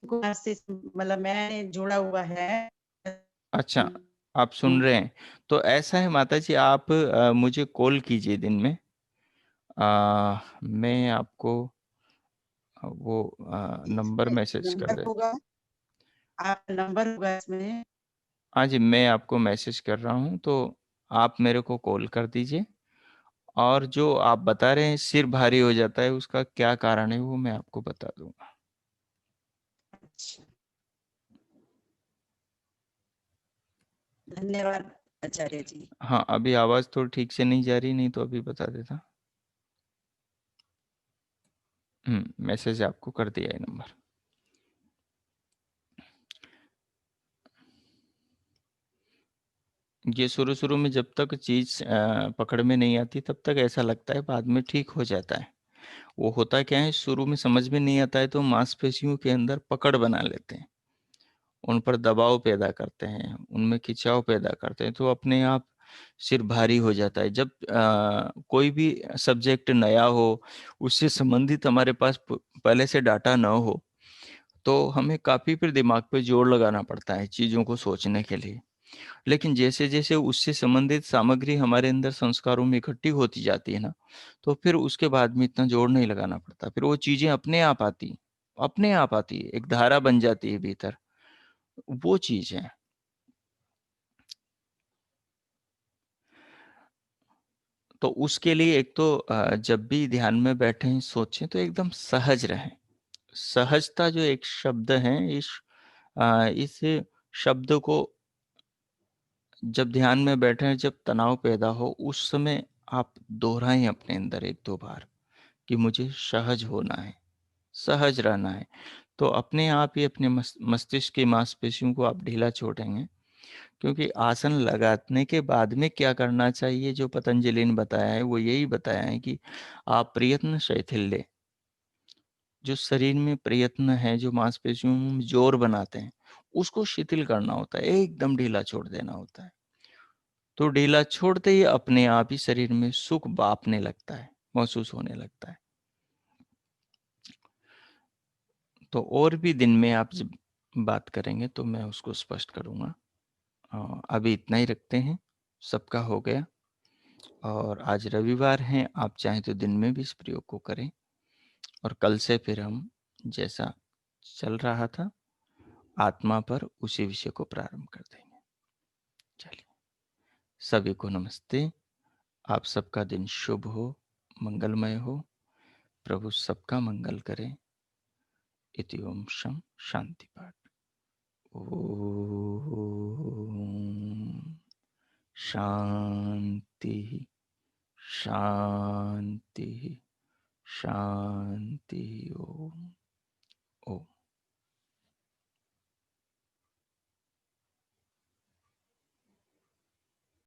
मतलब मैंने जोड़ा हुआ है। अच्छा, आप सुन रहे हैं। तो ऐसा है माता जी, आप मुझे कॉल कीजिए दिन में। मैं आपको वो नंबर मैसेज कर नंबर दे। होगा, आपका नंबर होगा इसमें। हाँ जी, मैं आपको मैसेज कर रहा हूँ, तो आप मेरे को कॉल कर दीजिए। और जो आप बता रहे हैं सिर भारी हो जाता है, उसका क्या कारण है वो मैं आपको बता दूंगा। अच्छा, धन्यवाद आचार्य जी। हाँ, अभी आवाज तो ठीक से नहीं जा रही, नहीं तो अभी बता देता। मैसेज आपको कर दिया है नंबर। ये शुरू-शुरू में जब तक चीज़ पकड़ में नहीं आती तब तक ऐसा लगता है, बाद में ठीक हो जाता है। वो होता क्या है, शुरू में समझ में नहीं आता है तो मांसपेशियों के अंदर पकड़ बना लेते हैं। उन पर दबाव पैदा करते हैं, उनमें खिंचाव पैदा करते हैं, तो अपने आप सिर भारी हो जाता है। जब कोई भी सब्जेक्ट नया हो, उससे संबंधित हमारे पास पहले से डाटा ना हो, तो हमें काफ़ी फिर दिमाग पे जोर लगाना पड़ता है चीज़ों को सोचने के लिए। लेकिन जैसे जैसे उससे संबंधित सामग्री हमारे अंदर संस्कारों में इकट्ठी होती जाती है ना, तो फिर उसके बाद में इतना जोर नहीं लगाना पड़ता, फिर वो चीजें अपने आप आती है, एक धारा बन जाती है भीतर, वो चीज है। तो उसके लिए एक तो जब भी ध्यान में बैठे सोचें तो एकदम सहज रहें। सहजता जो एक शब्द है, इस शब्द को जब ध्यान में बैठे, जब तनाव पैदा हो उस समय आप दोहराएं अपने अंदर 1-2 बार कि मुझे सहज होना है, सहज रहना है। तो अपने आप ही अपने मस्तिष्क की मांसपेशियों को आप ढीला छोड़ेंगे, क्योंकि आसन लगाने के बाद में क्या करना चाहिए, जो पतंजलि ने बताया है वो यही बताया है कि आप प्रयत्न शैथिल्य, जो शरीर में प्रयत्न है, जो मांसपेशियों में जोर बनाते हैं, उसको शिथिल करना होता है, एकदम ढीला छोड़ देना होता है। तो ढीला छोड़ते ही अपने आप ही शरीर में सुख बापने लगता है, महसूस होने लगता है। तो और भी दिन में आप जब बात करेंगे तो मैं उसको स्पष्ट करूंगा। अभी इतना ही रखते हैं, सबका हो गया। और आज रविवार है, आप चाहें तो दिन में भी इस प्रयोग को करें, और कल से फिर हम जैसा चल रहा था आत्मा पर उसी विषय को प्रारंभ कर देंगे। चलिए, सभी को नमस्ते। आप सबका दिन शुभ हो, मंगलमय हो। प्रभु सबका मंगल करे। इति ओम शम शांति पाठ। ओम शांति शांति शांति। ओम।